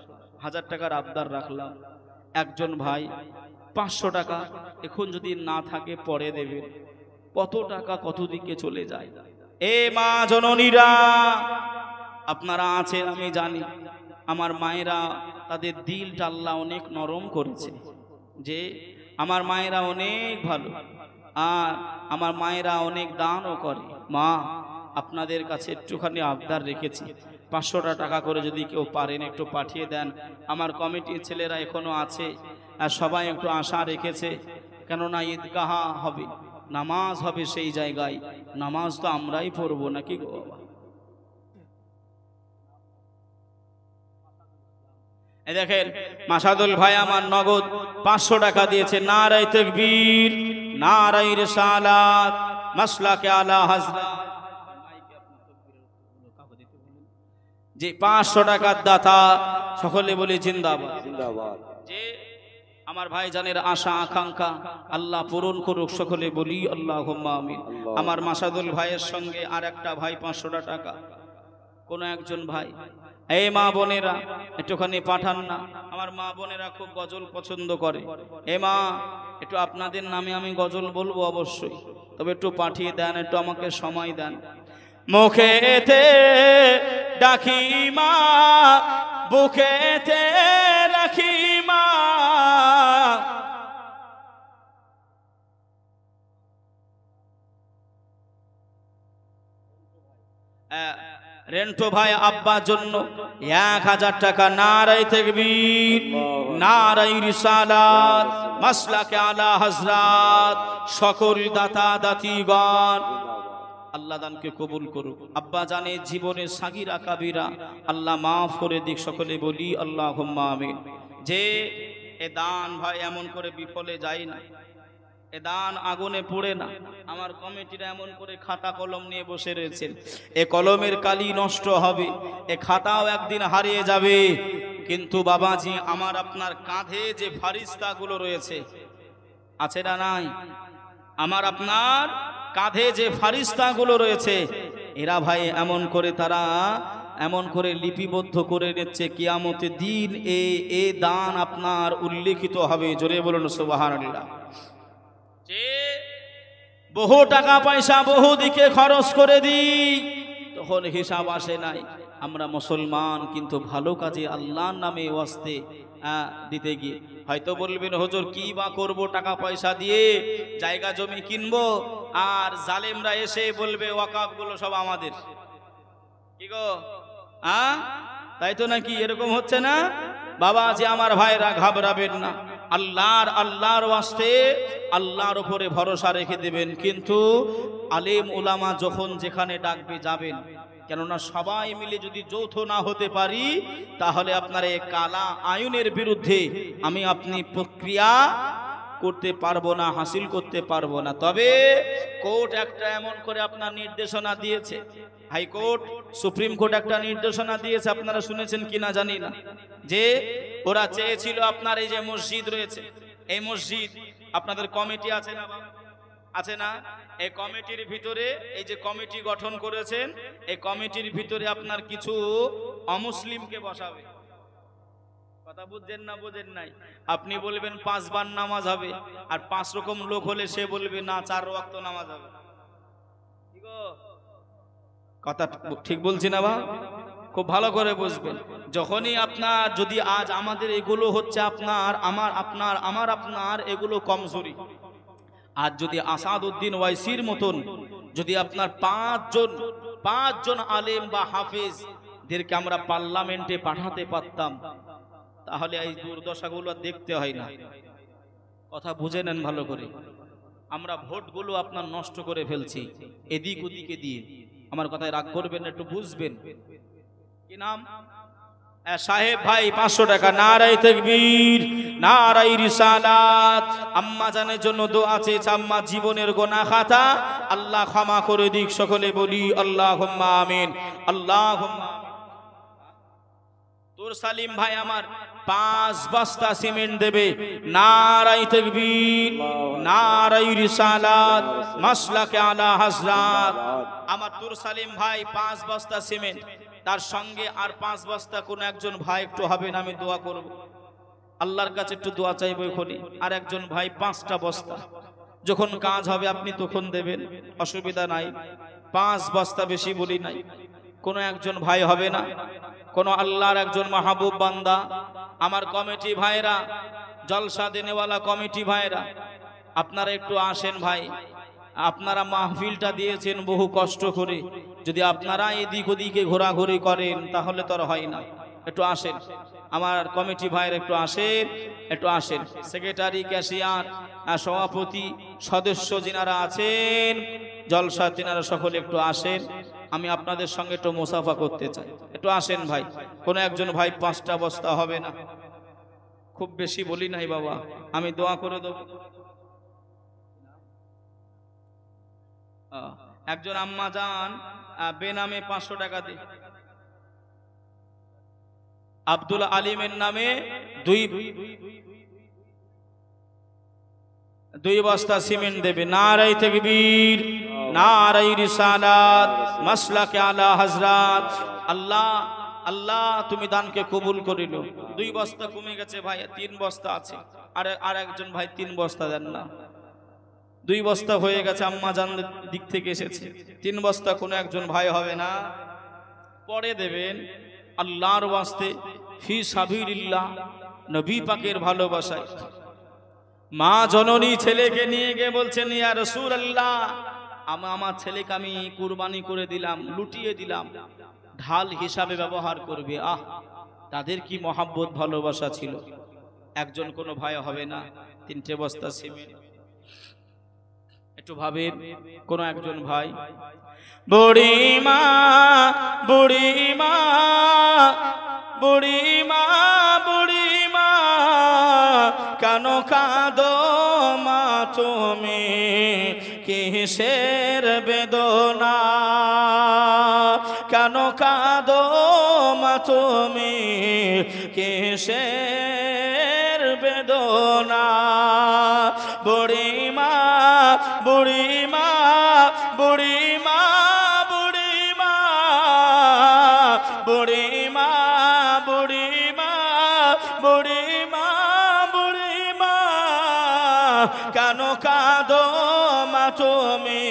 1000 টাকার আবদার রাখলাম, একজন ভাই 500 টাকা এখন যদি না থাকে পরে দেবেন, কত টাকা কত দিকে চলে যায়। এ মা জননীরা আপনারা আছেন আমি জানি, আমার মায়েরা তাদের দিলটা আল্লাহ অনেক নরম করেছে, যে আমার মায়েরা অনেক ভালো, আর আমার মায়েরা অনেক দানও করে। মা আপনাদের কাছে একটুখানি আবদার রেখেছি, 500 টাকা করে যদি কেউ পারেন একটু পাঠিয়ে দেন। আমার কমিটির ছেলেরা এখনো আছে, আর সবাই একটু আশা রেখেছে, কেননা ঈদগাহ হবে, নামাজ হবে সেই জায়গায়, নামাজ তো আমরাই পড়বো নাকি গো বাবা। এই দেখেন মাসাদুল ভাই আমার নগদ 500 টাকা দিয়েছে। নারায়ে তাকবীর, নারায়ে রিসালাত, মাসলাকে আলা হযরত। যে 500 টাকার দাতা, সকলে বলি জিন্দাবাদ জিন্দাবাদ। যে আমার ভাইজানের আশা আকাঙ্ক্ষা আল্লাহ পূরণ করুক, সকলে বলি আল্লাহুম্মা আমিন। আমার মাসাদুল ভাইয়ের সঙ্গে আর একটা ভাই 500 টাকা, কোন একজন ভাই, এই মা বোনেরা একটুখানি পাঠান না। আমার মা বোনেরা খুব গজল পছন্দ করে। এ মা একটু আপনাদের নামে আমি গজল বলবো অবশ্যই, তবে একটু পাঠিয়ে দেন, একটু আমাকে সময় দেন। মুখেতে ডাকি মা, বুকেতে রাখি মা, রেন্টো ভাই আব্বার জন্য 1000 টাকা। নারায়ে তাকবীর, নারায়ে রিসালাত, মাসলাকে আলা হযরত। সকল দাতা দাতিগণ আল্লাহ দানকে কবুল করুক। আব্বা জানে জীবনের সাগিরা কাবিরা আল্লাহ মাফ করে দিক, সকলে বলি আল্লাহুম্মা আমিন। যে এ দান ভাই এমন করে বিফলে যায় না, এ দান আগুনে পড়ে না। আমার কমিটিরা এমন করে খাতা কলম নিয়ে বসে রয়েছেন, এ কলমের কালি নষ্ট হবে, এ খাতাও একদিন হারিয়ে যাবে, কিন্তু বাবাজি আমার আপনার কাঁধে যে ফারিস্তাগুলো রয়েছে, আছে না নাই? আমার আপনার কাঁধে যে ফারিস্তাগুলো রয়েছে, এরা ভাই এমন করে তারা এমন করে লিপিবদ্ধ করে নিচ্ছে কিয়ামতের দিন এ দান আপনার উল্লেখিত হবে। জোরে বলুন সুবহানাল্লাহ। যে বহু টাকা পয়সা বহু দিকে খরচ করে দিই, তখন হিসাব আসে নাই। আমরা মুসলমান কিন্তু ভালো কাজে আল্লাহর নামে ওয়াস্তে দিতে গিয়ে হয়তো বলবেন হুজুর কি বা করব টাকা পয়সা দিয়ে, জায়গা জমি কিনবো, আর জালেমরা এসে বলবে ওয়াকাফ গুলো সব আমাদের। কি গো তাই তো নাকি? এরকম হচ্ছে না বাবা? যে আমার ভাইরা ঘাবড়াবেন না, আল্লাহর ওয়াস্তে আল্লাহর উপরে ভরসা রেখে দেবেন। কিন্তু আলেম ওলামা যখন যেখানে ডাকবে যাবেন, কেননা সবাই মিলে যদি যৌথ না হতে পারি তাহলে আপনার এই কালা আইনের বিরুদ্ধে আমি আপনি প্রক্রিয়া করতে পারবো না, হাসিল করতে পারবো না। তবে কোর্ট একটা এমন করে আপনার নির্দেশনা দিয়েছে, হাইকোর্ট সুপ্রিম কোর্ট একটা নির্দেশনা দিয়েছে, আপনারা শুনেছেন কিনা জানি না, যে ওরা চেয়েছিল আপনার এই যে মসজিদ রয়েছে, এই মসজিদ আপনাদের কমিটি আছে না, আছে না? এই কমিটির ভিতরে এই যে কমিটি গঠন করেছেন, এই কমিটির ভিতরে আপনার কিছু অমুসলিমকে বসাবে। কথা বুঝছেন না বোঝেন নাই? আপনি বলবেন 5 বার নামাজ হবে, আর 5 রকম লোক হলে সে বলবে না 4 ওয়াক্ত নামাজ হবে। কথা ঠিক বলছি না বা? খুব ভালো করে বুঝবেন। যখনই আপনার যদি আজ আমাদের এগুলো হচ্ছে আপনার আমার আপনার এগুলো কমজোরি, আজ যদি আসাদউদ্দিন ওয়াইসির মতন যদি আপনার 5 জন আলেম বা হাফেজদেরকে আমরা পার্লামেন্টে পাঠাতে পারতাম, তাহলে এই দুর্দশাগুলো দেখতে হয় না। কথা বুঝে নেন ভালো করে। আমরা ভোটগুলো আপনার নষ্ট করে ফেলছি এদিক ওদিকে দিয়ে। আমার কথায় রাগ করবেন, একটু বুঝবেন। কি নাম? সাহেব ভাই 500 টাকা। নারায়ে তাকবীর, নারায়ে রিসালাত। আম্মা জানের জন্য দোয়া চেয়েছে, আম্মা জীবনের গুনাহ খাতা আল্লাহ ক্ষমা করে দিক। সকলে বলি আল্লাহুম্মা আমিন, আল্লাহুম্মা। তোর সালিম ভাই আমার 5 বস্তা সিমেন্ট দেবে। নারায়ে তাকবীর, নারায়ে রিসালাত, মাসলাকে আলা হযরত। আমার তোর সালিম ভাই 5 বস্তা সিমেন্ট, তার সঙ্গে আর 5 বস্তা কোন একজন ভাই একটু হবে না, আমি দোয়া করব আল্লাহর কাছে, একটু দোয়া চাইবো এখনই। আর একজন ভাই 5টা বস্তা, যখন কাজ হবে আপনি তখন দেবেন, অসুবিধা নাই। 5 বস্তা বেশি বলি নাই। কোন একজন ভাই হবে না, কোন আল্লাহর একজন মাহবুব বান্দা, আমার কমিটি ভাইরা, জলসা দেনেওয়ালা কমিটি ভাইরা, আপনারা একটু আসেন ভাই। আপনারা মাহফিলটা দিয়েছেন বহু কষ্ট করে, যদি আপনারা এদিক ওদিকে ঘোরাঘুরি করেন তাহলে তো আর হয় না। একটু আসেন আমার কমিটি ভাইয়ের, একটু আসেন, একটু আসেন। সেক্রেটারি, ক্যাশিয়ার, সভাপতি, সদস্য যিনারা আছেন, জলসা তিনারা সকলে একটু আসেন। আমি আপনাদের সঙ্গে একটু মুসাফা করতে চাই, একটু আসেন ভাই। কোন একজন ভাই 5টা বস্তা হবে না, খুব বেশি বলি নাই বাবা, আমি দোয়া করে দেব। একজন আম্মা যান বেনামে 500 টাকা দিয়ে, আব্দুল আলিমের নামে 2 বস্তা সিমেন্ট দেবে। নারায়ে তাকবীর, নারায়ে রিসালাত, মাসলাকে আলা হযরত। আল্লাহ আল্লাহ তুমি দানকে কবুল করিল। 2 বস্তা কমে গেছে ভাই, 3 বস্তা আছে। আর একজন ভাই 3 বস্তা দেন না, 2 বস্তা হয়ে গেছে, আম্মা জানদের দিক থেকে এসেছে। 3 বস্তা কোন একজন ভাই হবে না, পরে দেবেন আল্লাহর ওয়াস্তে, ফি সাবিলিল্লাহ, নবী পাকের ভালোবাসায়। মা জননী ছেলেকে নিয়ে গিয়ে বলছেন, ইয়া রাসূলুল্লাহ, আমার ছেলেকে আমি কুরবানি করে দিলাম, লুটিয়ে দিলাম, ঢাল হিসাবে ব্যবহার করবে। তাদের কি মহাব্বত ভালোবাসা ছিল। একজন কোনো ভাই হবে না, 3টে বস্তা সিমেন্ট। একটু ভাবেন, কোন একজন ভাই, বুড়িমা বুড়িমা বুড়িমা বুড়িমা কেন কাঁদো মা তুমি, কিসের বেদনা, কেন কাঁদো মা তুমি, কিসের বেদনা। বুড়িমা বুড়িমা বুড়িমা বুড়িমা বুড়িমা বুড়িমা বুড়িমা বুড়িমা কেন কাঁদো মা তুমি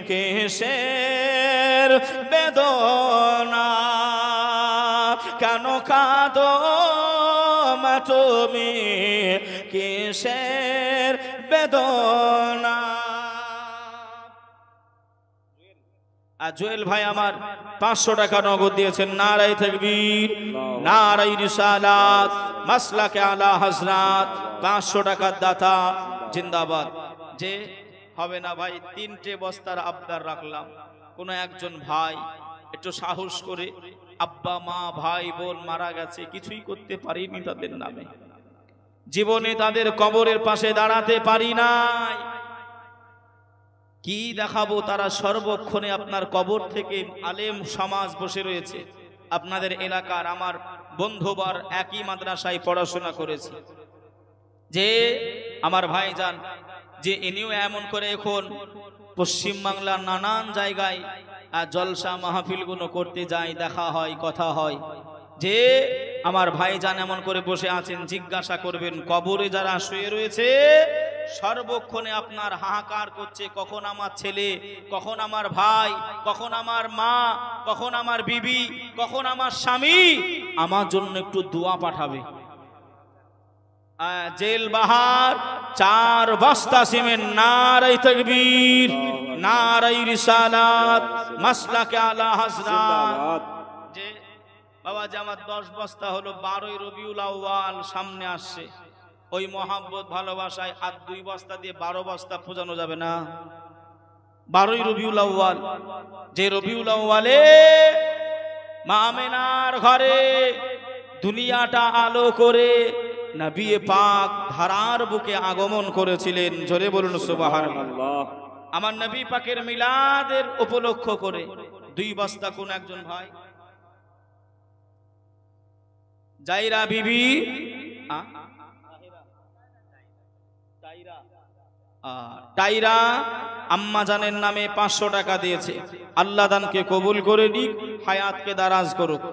কিসের বেদনা কেন কাঁদো মা তুমি কিসের বেদনা আর জুয়েল ভাই আমার 500 টাকা নগদ দিয়েছেন নারায়ে তাকবীর নারায়ে রিসালাত মাসলাকে আলা হযরত 500 টাকার দাতা জিন্দাবাদ যে হবে না ভাই 3টে বস্তার আবদার রাখলাম কোন একজন ভাই একটু সাহস করে আব্বা মা ভাই বোন মারা গেছে কিছুই করতে পারিনি তাদের নামে জীবনে তাদের কবরের পাশে দাঁড়াতে পারি নাই কি দেখাবো তারা সর্বক্ষণে আপনার কবর থেকে আলেম সমাজ বসে রয়েছে আপনাদের এলাকার আমার বন্ধুবার একই মাদ্রাসায় পড়াশোনা করেছে যে আমার ভাইজান যে ইনিও এমন করে এখন পশ্চিম বাংলার নানান জায়গায় জলসা মাহফিলগুলো করতে যায় দেখা হয় কথা হয় যে আমার ভাইজান এমন করে বসে আছেন জিজ্ঞাসা করবেন কবরে যারা শুয়ে রয়েছে সর্বক্ষণে আপনার হাহাকার করছে কখন আমার ছেলে কখন আমার ভাই কখন আমার মা কখন আমার বিবি কখন আমার স্বামী আমার জন্য একটু দোয়া পাঠাবে জেল বাহার 4 বস্তা সিমেন্ট নারায়ে তাকবীর নারায়ে রিসালাত মাসলাকে আলা হযরত যে বাবা যে আমার 10 বস্তা হলো 12ই রবিউল আউয়াল সামনে আসছে ওই মহাব্বত ভালোবাসায় আর 2 বস্তা দিয়ে 12 বস্তা পূজানো যাবে না 12ই রবিউল আউয়াল যে রবিউল আউয়ালে মা আমেনার ঘরে দুনিয়াটা আলো করে নবী পাক ধারার বুকে আগমন করেছিলেন জোরে বলুন সুবহানাল্লাহ আমার নবী পাকের মিলাদের উপলক্ষ করে 2 বস্তা কোন একজন ভাই জাইরা বিবি টাইরা আম্মা জানের নামে 500 টাকা দিয়েছে আল্লাহ দানকে কবুল করে নিক হায়াতকে দারাজ করুক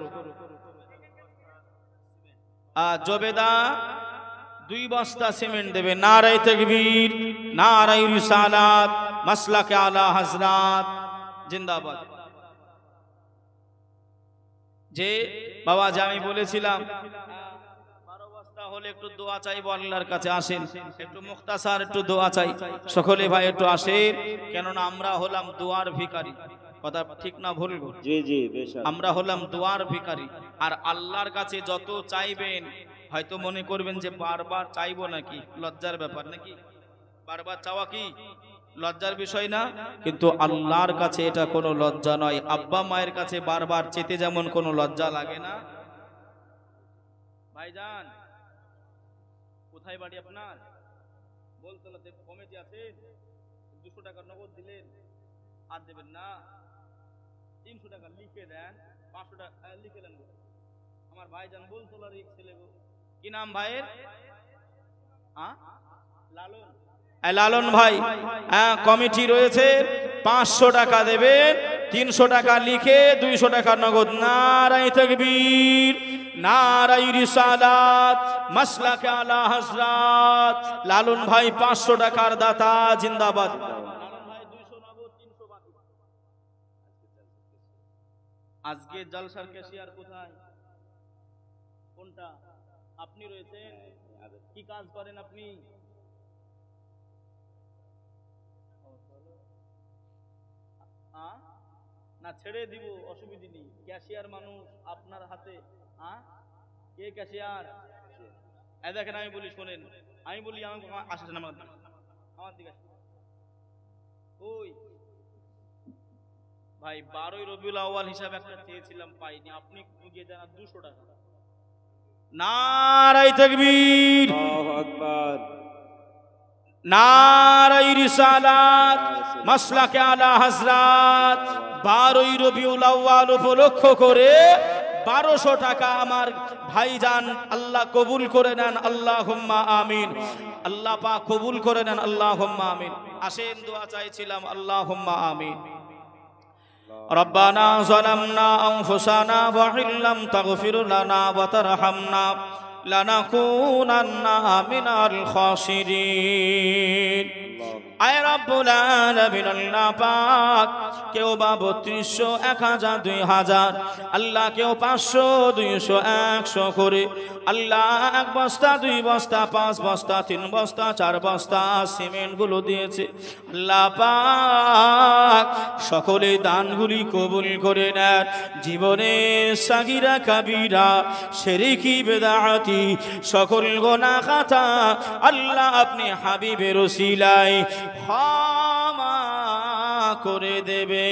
জবেদা 2 বস্তা সিমেন্ট দেবে নারায়ে তাকবীর নারায়ে রিসালাত মাসলাকে আলা হযরত জিন্দাবাদ যে বাবা যে আমি বলেছিলাম 12 বস্তা হলে একটু দোয়া চাইবো আল্লাহর কাছে আসেন একটু মুখতাসার একটু দোয়া চাই সকলে ভাই একটু আসেন কেননা আমরা হলাম দোয়ার ভিখারি কথা ঠিক না ভুল জি জি বেশক আমরা হলাম দোয়ার ভিখারি আর আল্লাহর কাছে যত চাইবেন হয়তো মনে করবেন যে বারবার চাইবো নাকি লজ্জার ব্যাপার নাকি বারবার চাওয়া কি লজ্জার বিষয় না কিন্তু আল্লাহর কাছে এটা কোনো লজ্জা নয় আব্বা মায়ের কাছে বারবার চেতে যেমন কোনো লজ্জা লাগে না ভাইজান কোথায় বাড়ি আপনার বলতলাতে কমিটি আছে 200 টাকা নগদ দিলেন আর দেবেন না 300 টাকা লিখে দেন 500 টাকা লিখে দেন আমার ভাইজান বলতলার এক ছেলে কি নাম ভাইয়ের লালন লালন ভাই কমিটি রয়েছে 500 টাকা দেবেন 300 টাকা লিখে 200 টাকা নগদ নারায়ে তাকবীর নারায়ে রিসালাত মাসলাকে আলা হযরত লালন ভাই 500 টাকার দাতা জিন্দাবাদ লালন ভাই 200 নগদ 300 বাকি আজকে জলসার ক্যাশিয়ার কোথায় কোনটা আপনি রয়েছেন কি কাজ করেন আপনি না ছেড়ে দিব অসুবিধা নেই ক্যাশিয়ার মানুষ আপনার হাতে কে ক্যাশিয়ার দেখেন আমি বলি শোনেন আমি বলি আমাকে আসেন আমার দিকে ওই ভাই 12ই রবিউল আউয়াল হিসাবে একটা চেয়েছিলাম পাইনি আপনি গিয়ে দেন 200 টাকা নারায়ে তাকবীর আল্লাহু আকবার নারায়ে রিসালাত মাসলাকে আলা হযরত 12ই রবিউল আউয়াল উপলক্ষ করে 1200 টাকা আমার ভাইজান আল্লাহ কবুল করে নেন আল্লাহুম্মা আমিন আল্লাহ পাক কবুল করে নেন আল্লাহুম্মা আমিন আসেন দোয়া চাইছিলাম আল্লাহুম্মা আমিন ربنا ظلمنا أنفسنا وإن لم تغفر لنا وترحمنا لنكونن من الخاسرين আয় রব্বুল আলামিন আল্লাহ পাক কেউ বা ৩২০০ ১০০০ ২০০০ আল্লাহ কেউ ৫০০ ২০০ ১০০ করে আল্লাহ ১ বস্তা ২ বস্তা ৫ বস্তা ৩ বস্তা ৪ বস্তা সিমেন্ট গুলো দিয়েছে আল্লাহ পাক সকলে দানগুলি কবুল করে নেন জীবনে সাগীরা কাবীরা শিরকি বিদআতি সকল গুনাহ খাতা আল্লাহ আপনি হাবিবের ওসিলায় ক্ষমা করে দেবে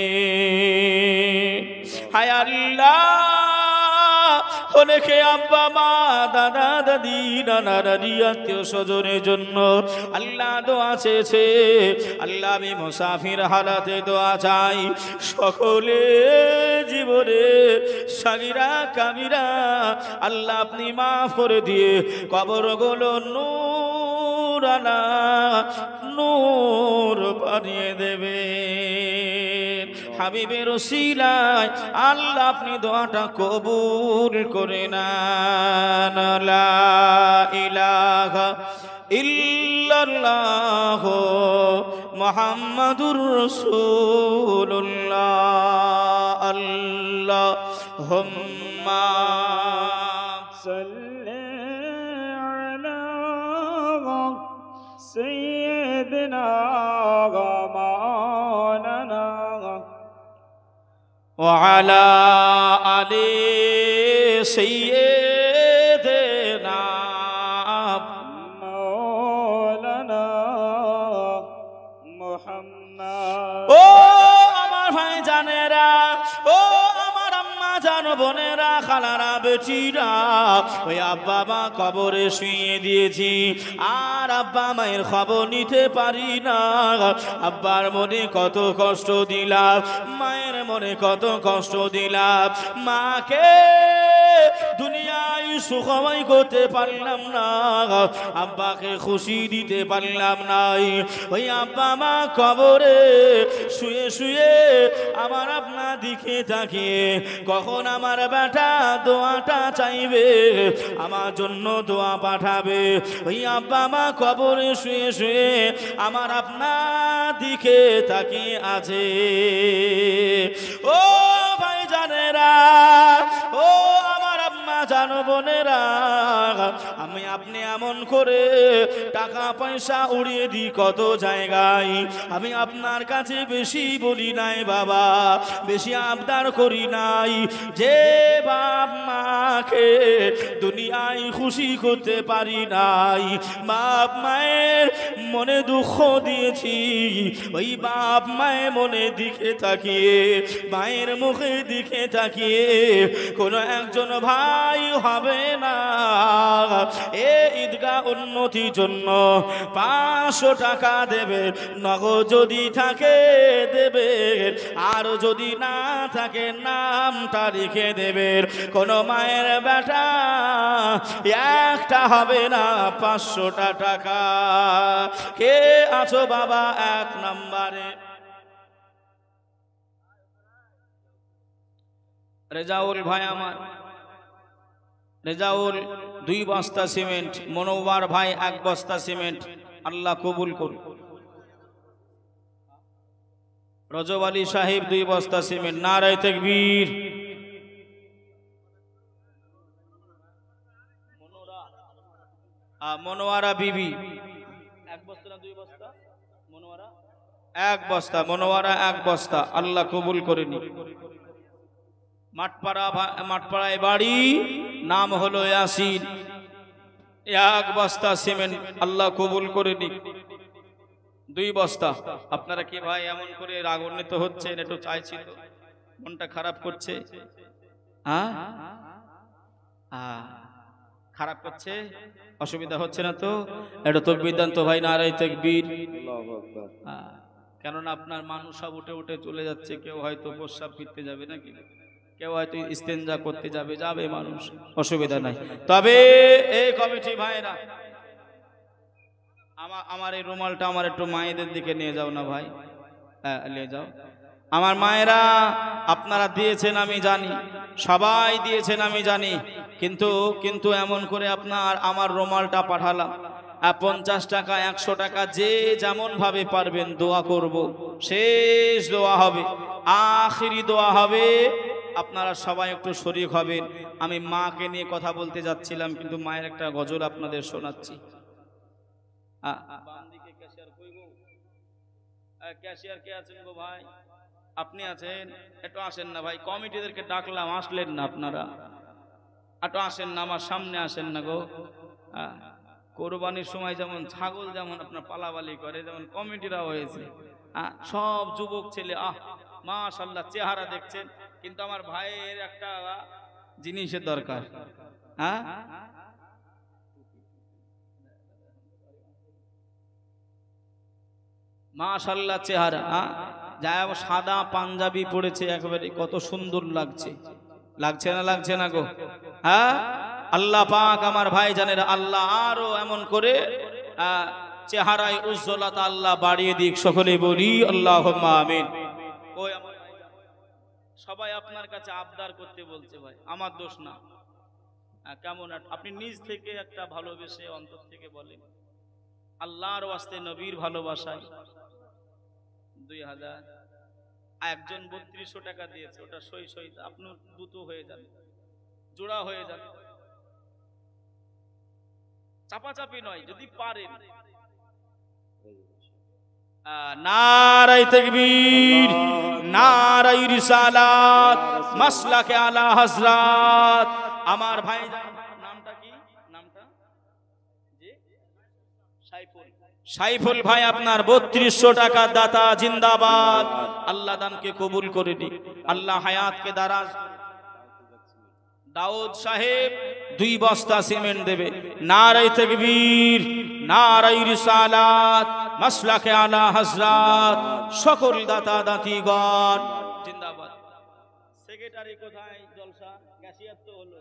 হায় আল্লাহ অনেকে আব্বা মা দাদা দাদি নানা নানি আত্মীয় স্বজনের জন্য আল্লাহ দোয়া চেয়েছে আল্লাহ আমি মুসাফির হালাতে দোয়া চাই সকলে জীবনে সাগীরা কাবীরা আল্লাহ আপনি মাফ করে দিয়ে কবরগুলো নূরানা নূর বানিয়ে দেবে হাবিবের ওসিলায় আল্লাহ আপনি দোয়াটা কবুল করে নেন লা ইলাহা ইল্লাল্লাহ মুহাম্মাদুর রাসূলুল্লাহ আল্লাহুম্মা সাল্লি আলা সাইয়্যিদিনা وعلى آل سيدنا مولانا محمد ও আমার ভাই জানেরা ও আমার আম্মা জান বোনেরা খালারা বেটিরা ওই আব্বা মা কবরে শুইয়ে দিয়েছি আর আব্বা মায়ের খবর নিতে পারি না আব্বার মনে কত কষ্ট দিলাম মায়ের মনে কত কষ্ট দিলাম মাকে দুনিয়ায় সুখময় করতে পারলাম না আব্বাকে খুশি দিতে পারলাম না ওই আব্বা মা কবরে শুয়ে শুয়ে আমার আপনার দিকে তাকিয়ে কখন আমার বেটা দোয়াটা চাইবে আমার জন্য দোয়া পাঠাবে ওই আব্বা মা কবরে শুয়ে শুয়ে আমার আপনার দিকে তাকিয়ে আছে ও ভাই জানেরা ও আমার আম্মা জানো বোনেরা আমি আপনি এমন করে টাকা পয়সা উড়িয়ে দিই কত জায়গায় আমি আপনার কাছে বেশি বলি নাই বাবা বেশি আবদার করি নাই যে বাপ মাকে দুনিয়ায় খুশি করতে পারি নাই বাপ মায়ের মনে দুঃখ দিয়েছি ওই বাপ মায়ের মনে দিকে তাকিয়ে মায়ের মুখে দিকে তাকিয়ে কোনো একজন ভাই হবে না এ ঈদগাহ উন্নতির জন্য 500 টাকা দেবে নগদ যদি থাকে দেবে আর যদি না থাকে নামটা লিখে দেবে কোন মায়ের বেটা একটা হবে না 500টা টাকা কে আছো বাবা 1 নম্বরে রেজাউল ভাই আমার রেজাউল 2 বস্তা সিমেন্ট মনোয়ার ভাই 1 বস্তা সিমেন্ট আল্লাহ কবুল করুন রজব আলী সাহেব 2 বস্তা সিমেন্ট নারায়ে তাকবীর মনোয়ারা বিবি 1 বস্তা না 2 বস্তা মনোয়ারা 1 বস্তা মনোয়ারা 1 বস্তা আল্লাহ কবুল করে নি মাঠপাড়ায় বাড়ি নাম হলো ইয়াসিন 1 বস্তা সিমেন্ট আল্লাহ কবুল করে নি 2 বস্তা আপনারা কি ভাই এমন করে রাগান্বিত হচ্ছেন একটু চাইছি তো মনটা খারাপ করছে হ্যাঁ খারাপ করছে অসুবিধা হচ্ছে না তো এটা তাকবীর দেন তো ভাই নারায়ে তাকবীর আল্লাহু আকবার কারণ আপনার মানুষ সব উঠে উঠে চলে যাচ্ছে কেউ হয়তো প্রস্রাব করতে যাবে নাকি কেউ হয়তো ইস্তেঞ্জা করতে যাবে মানুষ অসুবিধা নাই তবে এই কমিটি ভাইরা আমার এই রুমালটা আমার একটু মায়েদের দিকে নিয়ে যাও না ভাই হ্যাঁ নিয়ে যাও আমার মায়েরা আপনারা দিয়েছেন আমি জানি, সবাই দিয়েছেন আমি জানি, কিন্তু কিন্তু এমন করে আপনার আমার রুমালটা পাঠালাম, 50 টাকা 100 টাকা যে যেমন ভাবে পারবেন দোয়া করব, শেষ দোয়া হবে, আখিরি দোয়া হবে, আপনারা সবাই একটু শরীক হবেন। আমি মাকে নিয়ে কথা বলতে যাচ্ছিলাম, কিন্তু মায়ের একটা গজল আপনাদের শোনাচ্ছি। ক্যাশিয়ার কে আছেন গো ভাই? আপনি আছেন? একটু আসেন না ভাই, কমিটিদেরকে ডাকলাম আসলেন না আপনারা, একটু আসেন না, আমার সামনে আসেন না গো। কোরবানির সময় যেমন ছাগল যেমন আপনার পালাপালি করে, যেমন কমিটিরা হয়েছে, সব যুবক ছেলে, মাশাআল্লাহ চেহারা দেখছেন, কিন্তু আমার ভাইয়ের একটা জিনিসের দরকার। হ্যাঁ, মাশাআল্লাহ চেহারা, যা সাদা পাঞ্জাবি পড়েছে একেবারে, কত সুন্দর লাগছে, লাগছে না লাগছে না গো? হ্যাঁ, আল্লাহ পাক আমার ভাই জানেন, আল্লাহ আরো এমন করে চেহারায় উজ্জ্বলতা আল্লাহ বাড়িয়ে দিক, সকলে বলি আল্লাহুম্মা আমিন। ওই আমার সবাই আপনার কাছে আবদার করতে বলছে ভাই, আমার দোষ না। কেমন আপনি নিজ থেকে একটা ভালোবেসে অন্তর থেকে বলেন আল্লাহর ওয়াস্তে নবীর ভালোবাসায় 2000, একজন 3200 টাকা দিয়েছে, ওটা সই সই আপনি দ্রুত হয়ে যান, জোড়া হয়ে যান, চাপাচাপি নয়, যদি পারেন। নারায়ে তাকবীর, নারায়ে রিসালাত, মাসলাকে আলা হযরত। আমার ভাই নামটা কি? নামটা জি সাইফুল, সাইফুল ভাই আপনার 3200 টাকা দাতা, জিন্দাবাদ। আল্লাহ দানকে কবুল করে নি, আল্লাহ হায়াতকে দারাজ। দাউদ সাহেব 2 বস্তা সিমেন্ট দেবে। নারায়ে তাকবীর, নারায়ে রিসালাত, মাসলাকে আলা হযরত, সকল দাতা দাতিগণ জিন্দাবাদ। সেক্রেটারি কোথায়? জলসা ক্যাশিয়ার তো হলো,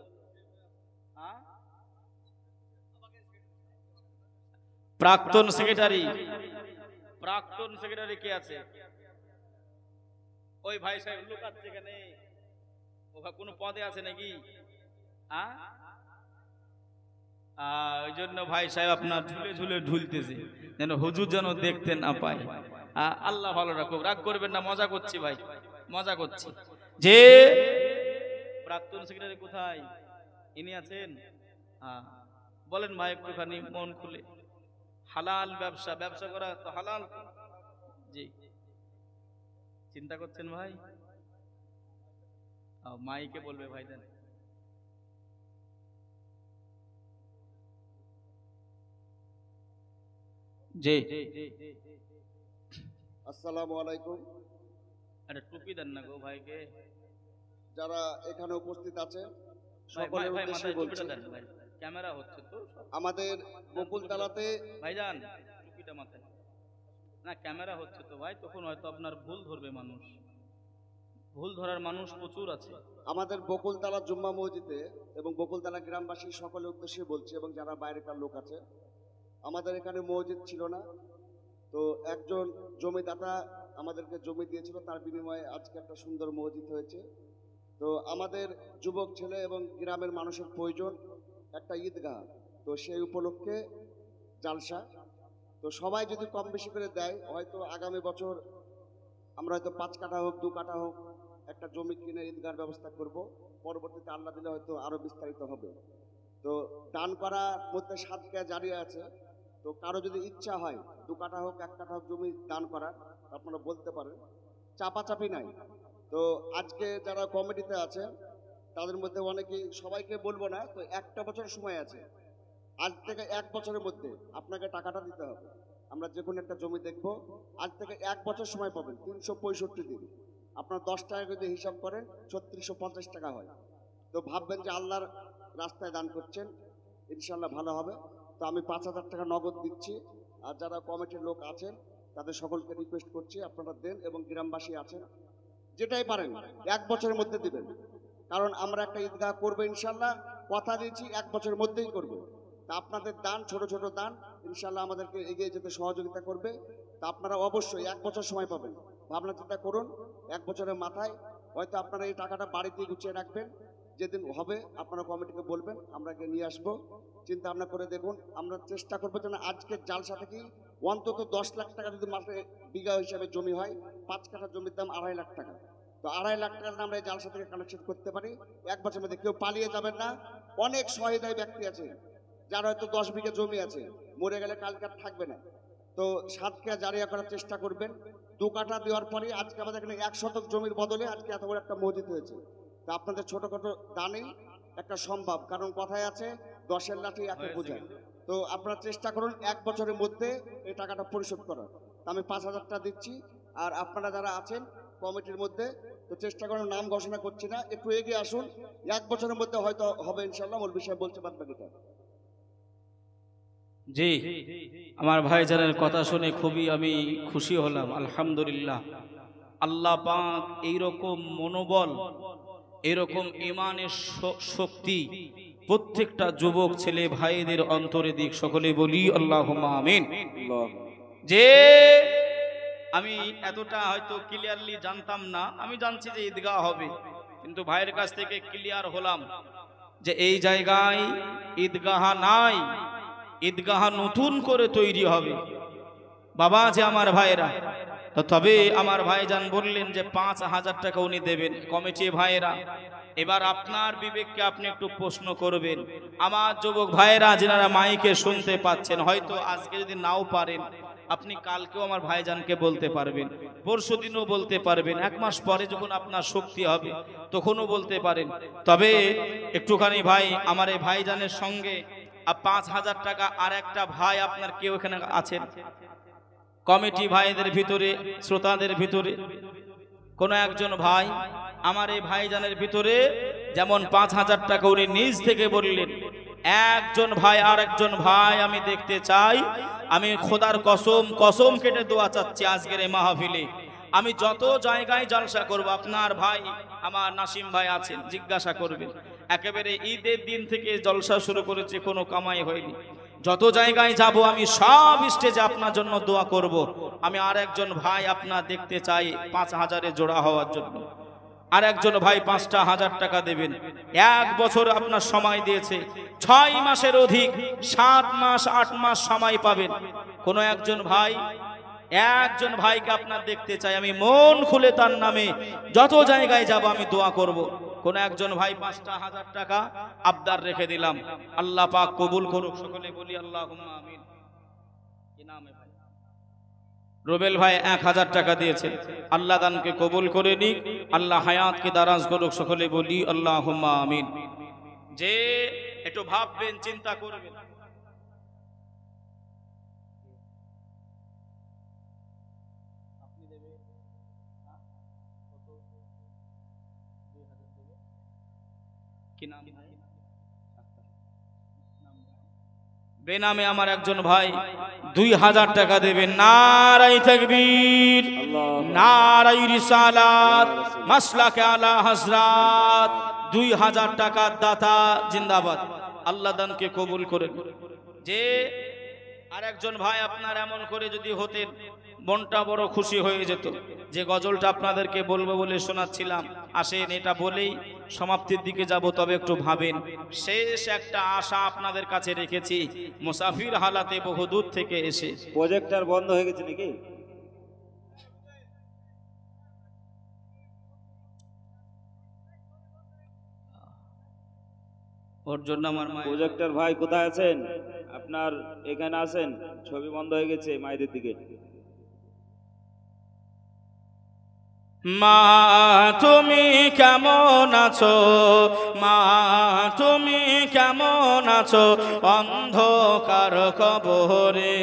প্রাক্তন সেক্রেটারি, প্রাক্তন সেক্রেটারি কে আছে? ওই ভাই সাহেব লুকাচ্ছে কেন? ওরা কোন পদে আছে নাকি? ওই জন্য ভাই সাহেব আপনার ঝুলে ঝুলে ঢুলতেছে, যেন হুজুর যেন দেখতে না পায়। আল্লাহ ভালো রাখুক, রাগ করবেন না, মজা করছি ভাই, মজা করছি। যে প্রাক্তন সেক্রেটারি কোথায়? ইনি আছেন? বলেন ভাই একটুখানি মন খুলে। হালাল ব্যবসা, ব্যবসা করা তো হালাল। জি, চিন্তা করছেন ভাই? মাইকে বলবে ভাই, দেন। জি, আসসালামু আলাইকুম। আরে টুপি দেন না গো ভাইকে। যারা এখানে উপস্থিত আছে সকলের উদ্দেশ্যে বলছি, ক্যামেরা হচ্ছে তো, আমাদের বকুলতলাতে ভাইজান টুপিটা মাথায় না, ক্যামেরা হচ্ছে তো ভাই, তখন হয়তো আপনার ভুল ধরবে মানুষ, ভুল ধরার মানুষ প্রচুর আছে। আমাদের বকুলতলা জুম্মা মসজিদে এবং বকুলতলা গ্রামবাসী সকলের উদ্দেশ্যে বলছি, এবং যারা বাইরেকার লোক আছে, আমাদের এখানে মসজিদ ছিল না, তো একজন জমিদাতা আমাদেরকে জমি দিয়েছিল, তার বিনিময়ে আজকে একটা সুন্দর মসজিদ হয়েছে। তো আমাদের যুবক ছেলে এবং গ্রামের মানুষের প্রয়োজন একটা ঈদগাহ, তো সেই উপলক্ষে জালসা। তো সবাই যদি কম বেশি করে দেয়, হয়তো আগামী বছর আমরা হয়তো 5 কাঠা হোক 2 কাঠা হোক একটা জমি কিনে ঈদগাহর ব্যবস্থা করব, পরবর্তীতে আল্লাহ দিলে হয়তো আরো বিস্তারিত হবে। তো দান করার মধ্যে সাদকা জারিয়া আছে, তো কারো যদি ইচ্ছা হয় 2 কাঠা হোক 1 কাঠা হোক জমি দান করার, আপনারা বলতে পারেন, চাপাচাপি নাই। তো আজকে যারা কমিটিতে আছে তাদের মধ্যে অনেকেই, সবাইকে বলবো না, তো 1টা বছর সময় আছে, আজ থেকে 1 বছরের মধ্যে আপনাকে টাকাটা দিতে হবে। আমরা যে কোনো একটা জমি দেখবো, আজ থেকে 1 বছর সময় পাবেন, 365 দিন। আপনার 10 টাকা যদি হিসাব করেন 3650 টাকা হয়। তো ভাববেন যে আল্লাহর রাস্তায় দান করছেন, ইনশাল্লাহ ভালো হবে। তো আমি 5000 টাকা নগদ দিচ্ছি, আর যারা কমিটির লোক আছেন তাদের সকলকে রিকোয়েস্ট করছি আপনারা দেন, এবং গ্রামবাসী আছেন যেটাই পারেন 1 বছরের মধ্যে দিবেন, কারণ আমরা একটা ঈদগাহ করবো ইনশাল্লাহ, কথা দিয়েছি 1 বছরের মধ্যেই করব। তা আপনাদের দান, ছোট ছোট দান ইনশাল্লাহ আমাদেরকে এগিয়ে যেতে সহযোগিতা করবে। তা আপনারা অবশ্যই 1 বছর সময় পাবেন, ভাবনা চিন্তা করুন। 1 বছরের মাথায় হয়তো আপনারা এই টাকাটা বাড়িতে গুছিয়ে রাখবেন, যেদিন হবে আপনারা কমিটিকে বলবেন, আমরা গিয়ে নিয়ে আসবো। চিন্তা ভাবনা করে দেখুন। আমরা চেষ্টা করবো যেন আজকের জালসা থেকেই অন্তত 10 লাখ টাকা যদি মাসে বিঘা হিসাবে জমি হয়, 5 কাঠা জমির দাম 2.5 লাখ টাকা। তো 2.5 লাখ টাকা আমরা এই জালসা থেকে কালেকশন করতে পারি 1 বছরের মধ্যে। কেউ পালিয়ে যাবেন না। অনেক সহায়তায় ব্যক্তি আছে যার হয়তো 10 বিঘা জমি আছে, মরে গেলে কালকে আর থাকবে না। তো সাদকা জারিয়া করার চেষ্টা করবেন। 2 কাঠা দেওয়ার পরে আজকে আমাদের এখানে 1 শতক জমির বদলে আজকে এত বড় একটা মসজিদ হয়েছে। তো আপনাদের ছোটখাটো দানেই একটা সম্ভব, কারণ কথায় আছে 10-এর লাঠি একে বোঝায়। তো আপনারা চেষ্টা করুন 1 বছরের মধ্যে এই টাকাটা পরিশোধ করার। আমি 5,000 টাকা দিচ্ছি। আর আপনারা যারা আছেন কমিটির মধ্যে, তো চেষ্টা করুন, নাম ঘোষণা করছি না, একটু এগিয়ে আসুন। 1 বছরের মধ্যে হয়তো হবে ইনশাল্লাহ। মূল বিষয় বলতে পারবে কিটা। জি, আমার ভাইজানের কথা শুনে খুবই আমি খুশি হলাম, আলহামদুলিল্লাহ। আল্লাহ পাক এইরকম মনোবল, এরকম ইমানের শক্তি প্রত্যেকটা যুবক ছেলে ভাইদের অন্তরে দিক। সকলে বলি আল্লাহুম্মা আমিন। যে আমি এতটা হয়তো ক্লিয়ারলি জানতাম না, আমি জানছি যে ঈদগাহ হবে, কিন্তু ভাইয়ের কাছ থেকে ক্লিয়ার হলাম যে এই জায়গায় ঈদগাহ নাই, ঈদগাহ নতুন করে তৈরি হবে। বাবা যে আমার ভাইয়েরা, তো তবে আমার ভাইজান বললেন যে 5,000 টাকা উনি দেবেন। কমিটি ভাইয়েরা, এবার আপনার বিবেককে আপনি একটু প্রশ্ন করবেন। আমার যুবক ভাইয়েরা যারা মাইকে শুনতে পাচ্ছেন, হয়তো আজকে যদি নাও পারেন, আপনি কালকেও আমার ভাইজানকে বলতে পারবেন, পরশুদিনও বলতে পারবেন, 1 মাস পরে যখন আপনার শক্তি হবে তখনও বলতে পারেন। তবে একটুখানি ভাই, আমার এই ভাইজানের সঙ্গে 5,000 টাকা আর একটা ভাই আপনার কেউ এখানে আছেন কমিটি ভাইদের ভিতরে, শ্রোতাদের ভিতরে কোন একজন ভাই আমার এই ভাইজানের ভিতরে, যেমন 5,000 টাকা উনি নিজ থেকে বললেন, একজন ভাই আর একজন ভাই আমি দেখতে চাই। আমি খোদার কসম কেটে দোয়া চাচ্ছি আজকের এই মাহফিলে। আমি যত জায়গায় জলসা করব, আপনার ভাই আমার নাসিম ভাই আছেন, জিজ্ঞাসা করবেন। একেবারে ঈদের দিন থেকে জলসা শুরু করেছে, কোনো কামাই হয়নি। যত জায়গায় যাব আমি সব স্টেজে আপনার জন্য দোয়া করব। আমি আর একজন ভাই আপনার দেখতে চাই 5,000-এ জোড়া হওয়ার জন্য। আর একজন ভাই 5,000 টাকা দেবেন। 1 বছর আপনার সময় দিয়েছে, 6 মাসের অধিক, 7 মাস 8 মাস সময় পাবেন। কোন একজন ভাইকে আপনার দেখতে চাই, আমি মন খুলে তার নামে যত জায়গায় যাব আমি দোয়া করব। কোন একজন ভাই 5,000 টাকা আবদার রেখে দিলাম, আল্লাহ পাক কবুল করুক। সকলে বলি আল্লাহুম্মা আমিন। কি নামে ভাই? রুবেল ভাই 1,000 টাকা দিয়েছেন, আল্লাহ দানকে কবুল করে নিক, আল্লাহ হায়াতকে দারাজ করুক। সকলে বলি আল্লাহুম্মা আমিন। যে একটু ভাববেন, চিন্তা করবেন। বেনামে আমার একজন ভাই 2,000 টাকা দেবেন। নারায়ে তাকবীর, নারায়ে রিসালাত, মাসলাকে আলা হযরত। 2,000 টাকার দাতা জিন্দাবাদ, আল্লাহ দানকে কবুল করেন। যে আরেকজন ভাই আপনার এমন করে যদি হতেন, মনটা বড় খুশি হয়ে যেত। যে গজলটা আপনাদেরকে বলবো বলে শোনাচ্ছিলাম, আসেন এটা বলেই সমাপ্তির দিকে যাব। তবে একটু ভাবেন, শেষ একটা আশা আপনাদের কাছে রেখেছি, মুসাফির হালাতে বহুদূর থেকে এসে। প্রজেক্টর বন্ধ হয়ে গেছে নাকি? ওর জন্য আমার প্রজেক্টর ভাই কোথায় আছেন? আপনার এখানে আছেন, ছবি বন্ধ হয়ে গেছে মায়েদের দিকে। মা তুমি কেমন আছো, মা তুমি কেমন আছো, অন্ধকার কবরে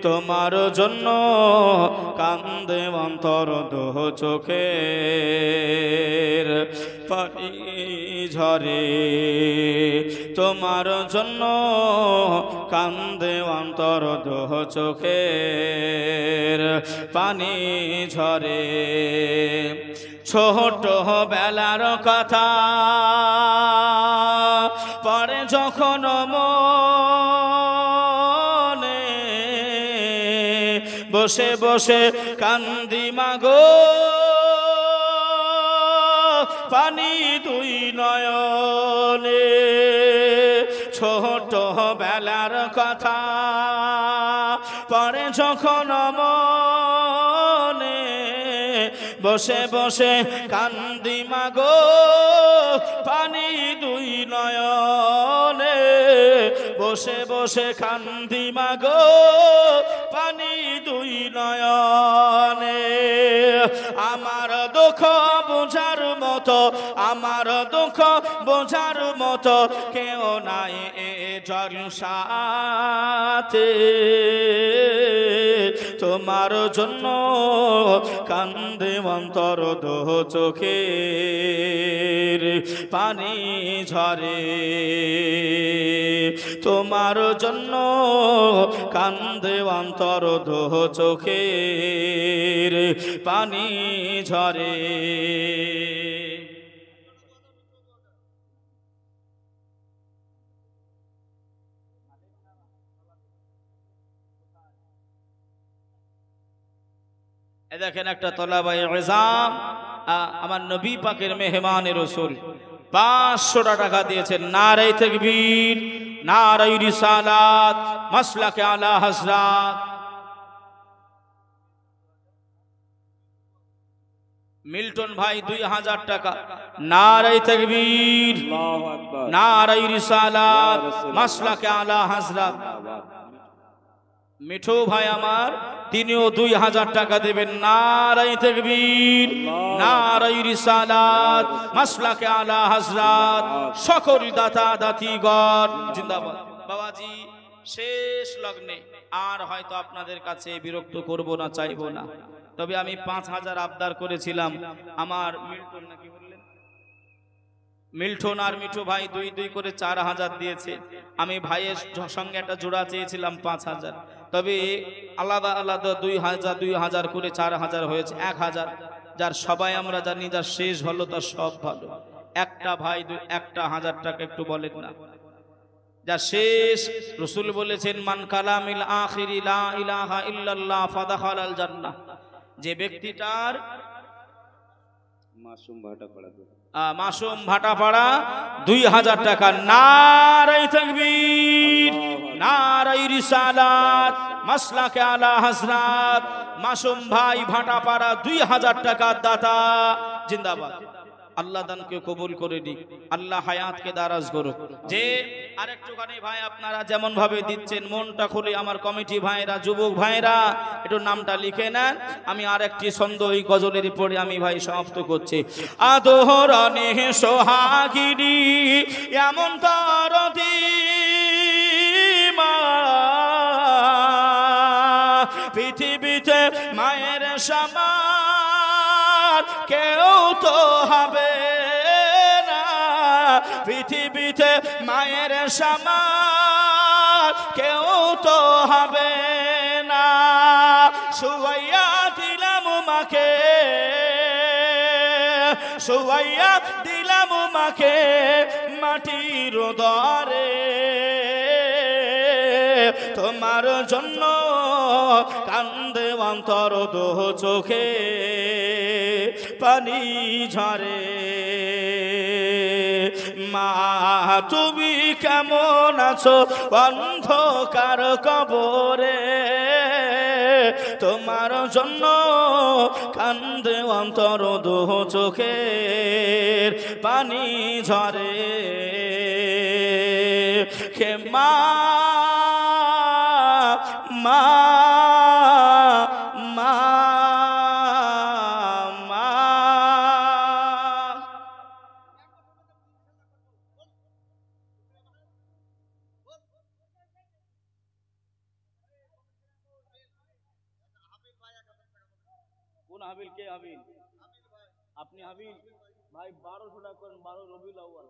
তোমার জন্য কান্দে অন্তর দোহ চোখের পানি ঝরে, তোমার জন্য কান্দে অন্তর দোহ চোখের পানি ঝরে। ছোট বেলার কথা পরে যখন মনে বসে বসে কান্দি মাগো পানি দুই নয়নে ছোট বেলার কথা পরে যখন মনে বসে বসে কান্দি মাগো পানি দুই নয়নে বসে বসে কান্দি মাগো পানি দুই নয়নে আমার দুঃখ বোঝার মতো আমার দুঃখ বোঝার মতো কেউ নাই এ জলসাতে তোমার জন্য কান্দে অন্তর দো চোখের পানি ঝরে তোমার জন্য কান্দে অন্তর দো চোখের পানি ঝরে দেখেন একটা তলাবাই ইজাম আমার নবী পাকের মেহমানে রাসূল 500 টাকা দিয়েছেন নারে তাকবীর নারে রিসালাত মাসলাকে আলা হযরত মিল্টন ভাই 2000 টাকা নারে তাকবীর আল্লাহু আকবার নারে রিসালাত মাসলাকে আলা হযরত মিঠু ভাই আমার তিনিও 2000 টাকা দেবেন নারে তাকবীর নারে রিসালাত মাসলাকে আলা হযরত সকল দাতা দাতিগণ জিন্দাবাদ বাবাজি শেষ লগ্নে আর হয়তো আপনাদের কাছে বিরক্ত করব না চাইবো না তবে আমি 5000 আবদার করেছিলাম আমার মিল্টন নাকি বললেন মিল্টন আর মিঠু ভাই দুই দুই করে 4000 দিয়েছে আমি ভাইয়ের সঙ্গে একটা জোড়া চেয়েছিলাম 5000 তবে আলাদা আলাদা 2000 করে 4000 হয়েছে 1000 যার সবাই আমরা জানি যার শেষ ভালো তার সব ভালো একটা ভাই একটা 1000 টাকা একটু বলেন না যার শেষ রাসূল বলেছেন মান কালামিল আখিরি লা ইলাহা ইল্লাল্লাহ ফাদাখালাল জান্নাহ যে ব্যক্তিটার মাসুম ভাটাপাড়া 2000 টাকা নারে তাকবীর নারে রিসালাত মাসলাকে আলা হযরত মাসুম ভাই ভাটাপাড়া 2000 টাকা দাতা জিন্দাবাদ আল্লাহ দানকে কবুল করে নিক আল্লাহ হায়াতকে দারাজ করুক যে আরেকটুখানি ভাই আপনারা যেমন ভাবে দিচ্ছেন মনটা খুলে আমার কমিটি ভাইরা যুবক ভাইরা একটু নামটা লিখে নেন আমি আরেকটি ছন্দ এই গজলের পরে আমি ভাই সমাপ্ত করছি আদোহরণে সোহাগিনী এমন তরতি মা পৃথিবীতে মায়ের সমান কেউ তো হবে না পৃথিবীতে মায়ের সমান কেউ তো হবে না শুয়াইয়া দিলাম মাকে শুয়াইয়া দিলাম মাকে মাটির দরে তোমার জন্য কান্দে অন্তর দো চোখে পানি ঝরে মা তুমি কেমন আছো অন্ধকার কবরে তোমার জন্য কান্দে অন্তর দো চোখের পানি ঝরে কে মা মা মা মা কোন হাবিল কে হাবিল আপনি হাবিল ভাই 1200 টাকা করেন 12 রবিউল আউয়াল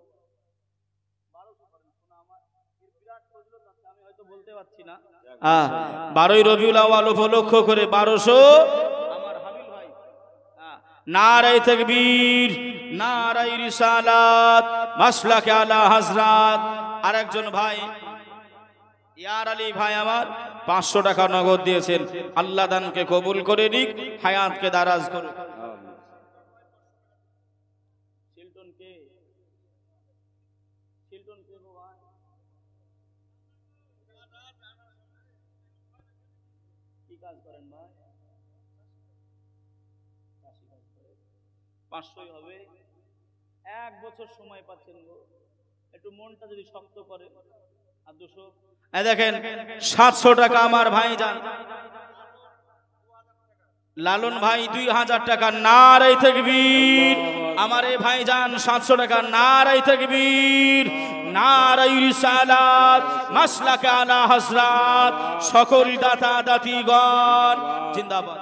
1200 করেন শোনা আমার এর বিরাট ফজিলত আছে আমি হয়তো বলতে পারছি না 12 রবিউল আউয়াল উপলক্ষ করে 1200 আমার হাবিল ভাই নারে তাকবীর নারে রিসালাত মাসলাকে আলা হযরত আরেকজন ভাই ইয়ার আলী ভাই আমার 500 টাকা নগদ দিয়েছেন। আল্লাহ দানকে কবুল করে নিক, হায়াতকে দারাজ করুক। কি কাজ করেন ভাই? 500ই হবে। 1 বছর সময় পাচ্ছেন গো, একটু মনটা যদি শক্ত করে। আর 200 এই দেখেন 700 টাকা আমার ভাই যান লালন ভাই 2000 টাকা, নারাই তাকবীর। আমার এই ভাই যান 700 টাকা, নারাই তাকবীর, নারাই রিসালাত, মাসলাকে আলা হযরত, সকল দাতা দাতিগণ জিন্দাবাদ।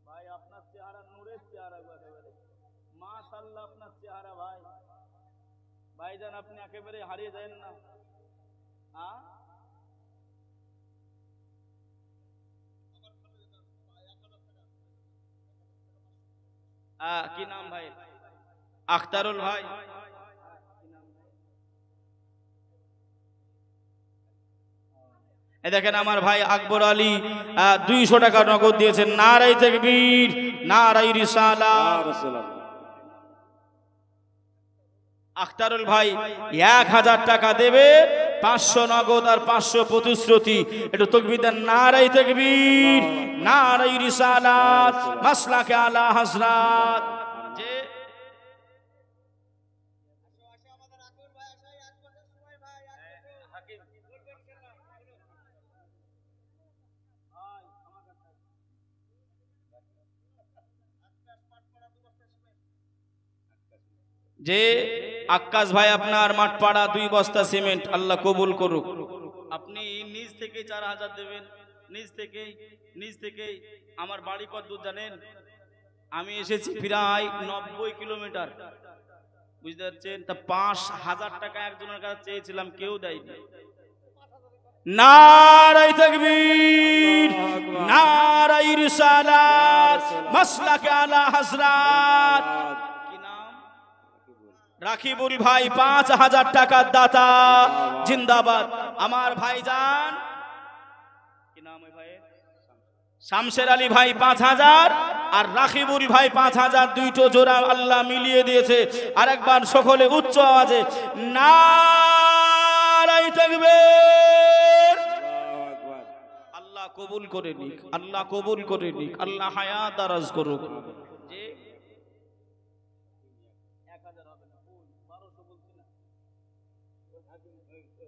ভাই আপনার চেহারা নূরের চেহারা, মাশাআল্লাহ আপনার চেহারা ভাই। ভাইজান আপনি একেবারে হারিয়ে যাবেন না। কি নাম ভাই? আখতারুল ভাই। দেখেন আমার ভাই আকবর আলী 200 টাকা নগদ দিয়েছেন। নারাই তাকবীর, নারাই রিসালাত। আখতারুল ভাই 1000 টাকা দেবে, 500 নগদ আর 500 প্রতিশ্রুতি। একটু তাকবীর দেন, নারাই তাকবীর, নারাই রিসালাত, মাসলাকে আলা হযরত। যে যে আক্কাস ভাই আপনার মাঠপাড়া 2 বস্তা সিমেন্ট, আল্লাহ কবুল করুক। আপনি নিজ থেকে 4000 দেবেন, নিজ থেকে। আমার বাড়ি কত দূর জানেন? আমি এসেছি প্রায় 90 কিলোমিটার, বুঝতে পারছেন? তা 5000 টাকা একজনের কাছে চেয়েছিলাম, কেউ দেয়নি। নারাই তাকবীর, নারাই রিসালাত, মাসলাকে আলা হযরত। রাকিবুল ভাই 5000 টাকার দাতা, জিন্দাবাদ। আমার ভাইজান কি নাম ওই ভাইয়ের? শামসের আলী ভাই 5000 আর রাকিবুল ভাই 5000, দুইটো জোড়া আল্লাহ মিলিয়ে দিয়েছে। আরেকবার সকলে উচ্চ আওয়াজে নারাই তাকবীর। আল্লাহ কবুল করে নিক, আল্লাহ কবুল করে নিক, আল্লাহ হায়াত দারাজ করুক। যে 1000 হবে না, 1200 বলছি না,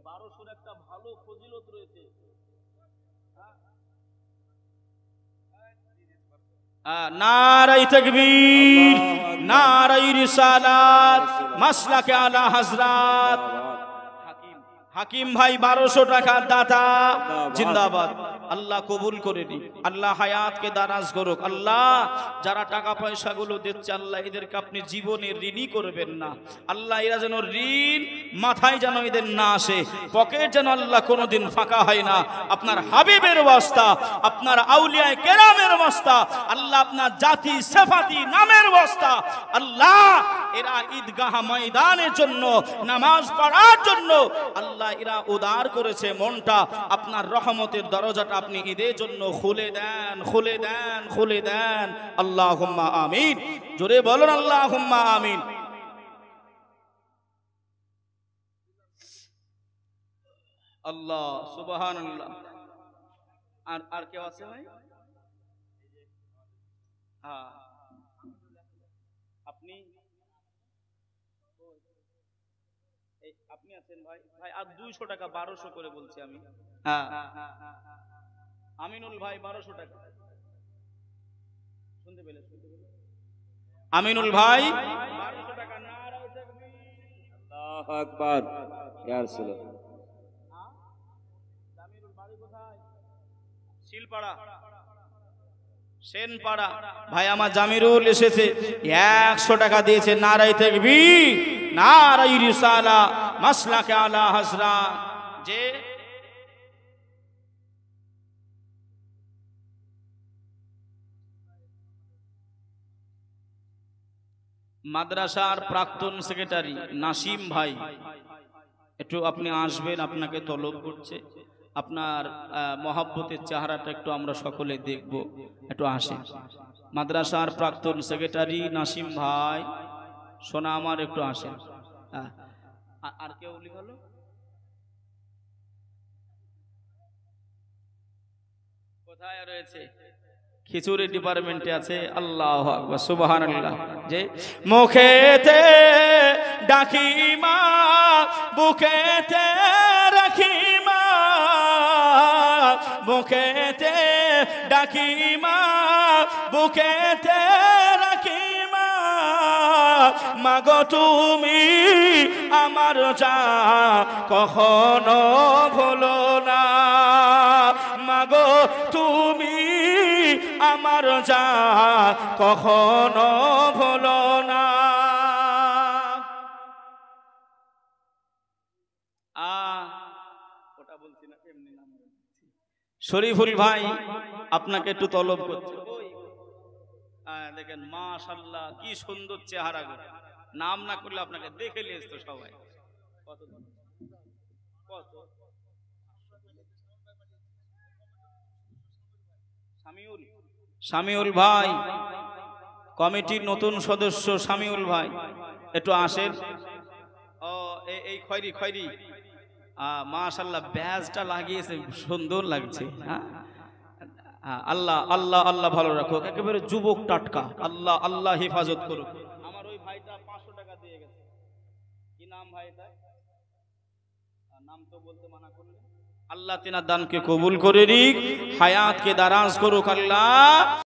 1200 একটা ভালো ফজিলত রয়েছে। নারাই তাকবীর, নারাই রিসালাত, মাসলাকে আলা হযরত। হাকিম ভাই 1200 টাকার দাতা, জিন্দাবাদ। আল্লাহ কবুল করে নিক, আল্লাহ হায়াতকে দারাজ করুক। আল্লাহ যারা টাকা পয়সাগুলো দিচ্ছে, আল্লাহ এদেরকে আপনি জীবনে ঋণী করবেন না। আল্লাহ এরা যেন ঋণ মাথায় যেন এদের না আসে, পকেট যেন আল্লাহ কোনোদিন ফাঁকা হয় না। আপনার হাবিবের ওয়াস্তা, আপনার আউলিয়ায়ে কেরামের ওয়াস্তা, আল্লাহ আপনার জাতি সেফাতি নামের ওয়াস্তা, আল্লাহ এরা ঈদগাহ ময়দানের জন্য নামাজ পড়ার জন্য আল্লাহ এরা উদার করেছে মনটা। আপনার রহমতের দরজাটা আপনি ঈদের জন্য খুলে দেন, খুলে দেন, খুলে দেন। আল্লাহুম্মা আমিন। জোরে বলুন আল্লাহুম্মা আমিন। আল্লাহ সুবহানাল্লাহ। আর কেউ আছে ভাই? হ্যাঁ, আপনি আপনি আছেন ভাই। ভাই আর 200 টাকা, 1200 করে বলছি আমি। হ্যাঁ, আমিনুল ভাই 1200 টাকা। শুনতে পেলে? আমিনুল ভাই 1200 টাকা। নারায়ে তাকবীর, আল্লাহু আকবার, ইয়া রাসূলুল্লাহ। জামিরুল বাড়ি কোথায়? শিলপাড়া, সেনপাড়া। ভাই আমার জামিরুল এসেছে, 100 টাকা দিয়েছে। নারায়ে তাকবীর, নারায়ে রিসালাত, মাসলাকে আলা হযরত। যে মাদ্রাসার প্রাক্তন সেক্রেটারি নাসিম ভাই, একটু আপনি আসবেন, আপনাকে তলব করছে। আপনার মহাব্বতের চেহারাটা একটু আমরা সকলে দেখব, একটু আসেন। মাদ্রাসার প্রাক্তন সেক্রেটারি নাসিম ভাই, সোনা আমার, একটু আসেন। আর কেউ লিখলো? কোথায় রয়েছে? খিচুড়ি ডিপার্টমেন্টে আছে। আল্লাহু আকবার, সুবহানাল্লাহ। যে মুখেতে ডাকি মা, বুকেতে রাখি মা, মুখেতে ডাকি মা, বুকেতে রাখি মা, মাগো তুমি আমার যা কখনো ভুলো না, মাগো তুমি আমার যা কখনো ভুলো না। ওটা বলছি না, এমনি নাম বলছি। শরীফুল ভাই আপনাকে একটু তলব করছে। দেখেন মাশাআল্লাহ, কি সুন্দর চেহারা গো। নাম না করলে আপনাকে দেখে লিয়েছ তো সবাই। কত কত? শামিউল ভাই, কমিটির নতুন সদস্য শামিউল ভাই, একটু আসেন। ও এই খয়রি খয়রি, মাশাআল্লাহ ব্যাজটা লাগিয়েছে, সুন্দর লাগছে। হ্যাঁ, আল্লাহ আল্লাহ আল্লাহ ভালো রাখো, একেবারে যুবক টাটকা। আল্লাহ আল্লাহ হেফাজত করুক। আমার ওই ভাইটা 500 টাকা দিয়ে গেছে। কি নাম ভাইটা? নাম তো বলতে মানা করলে। আল্লাহ তিনার দানকে কবুল করে নিক, হায়াতকে দারাজ করুক আল্লাহ।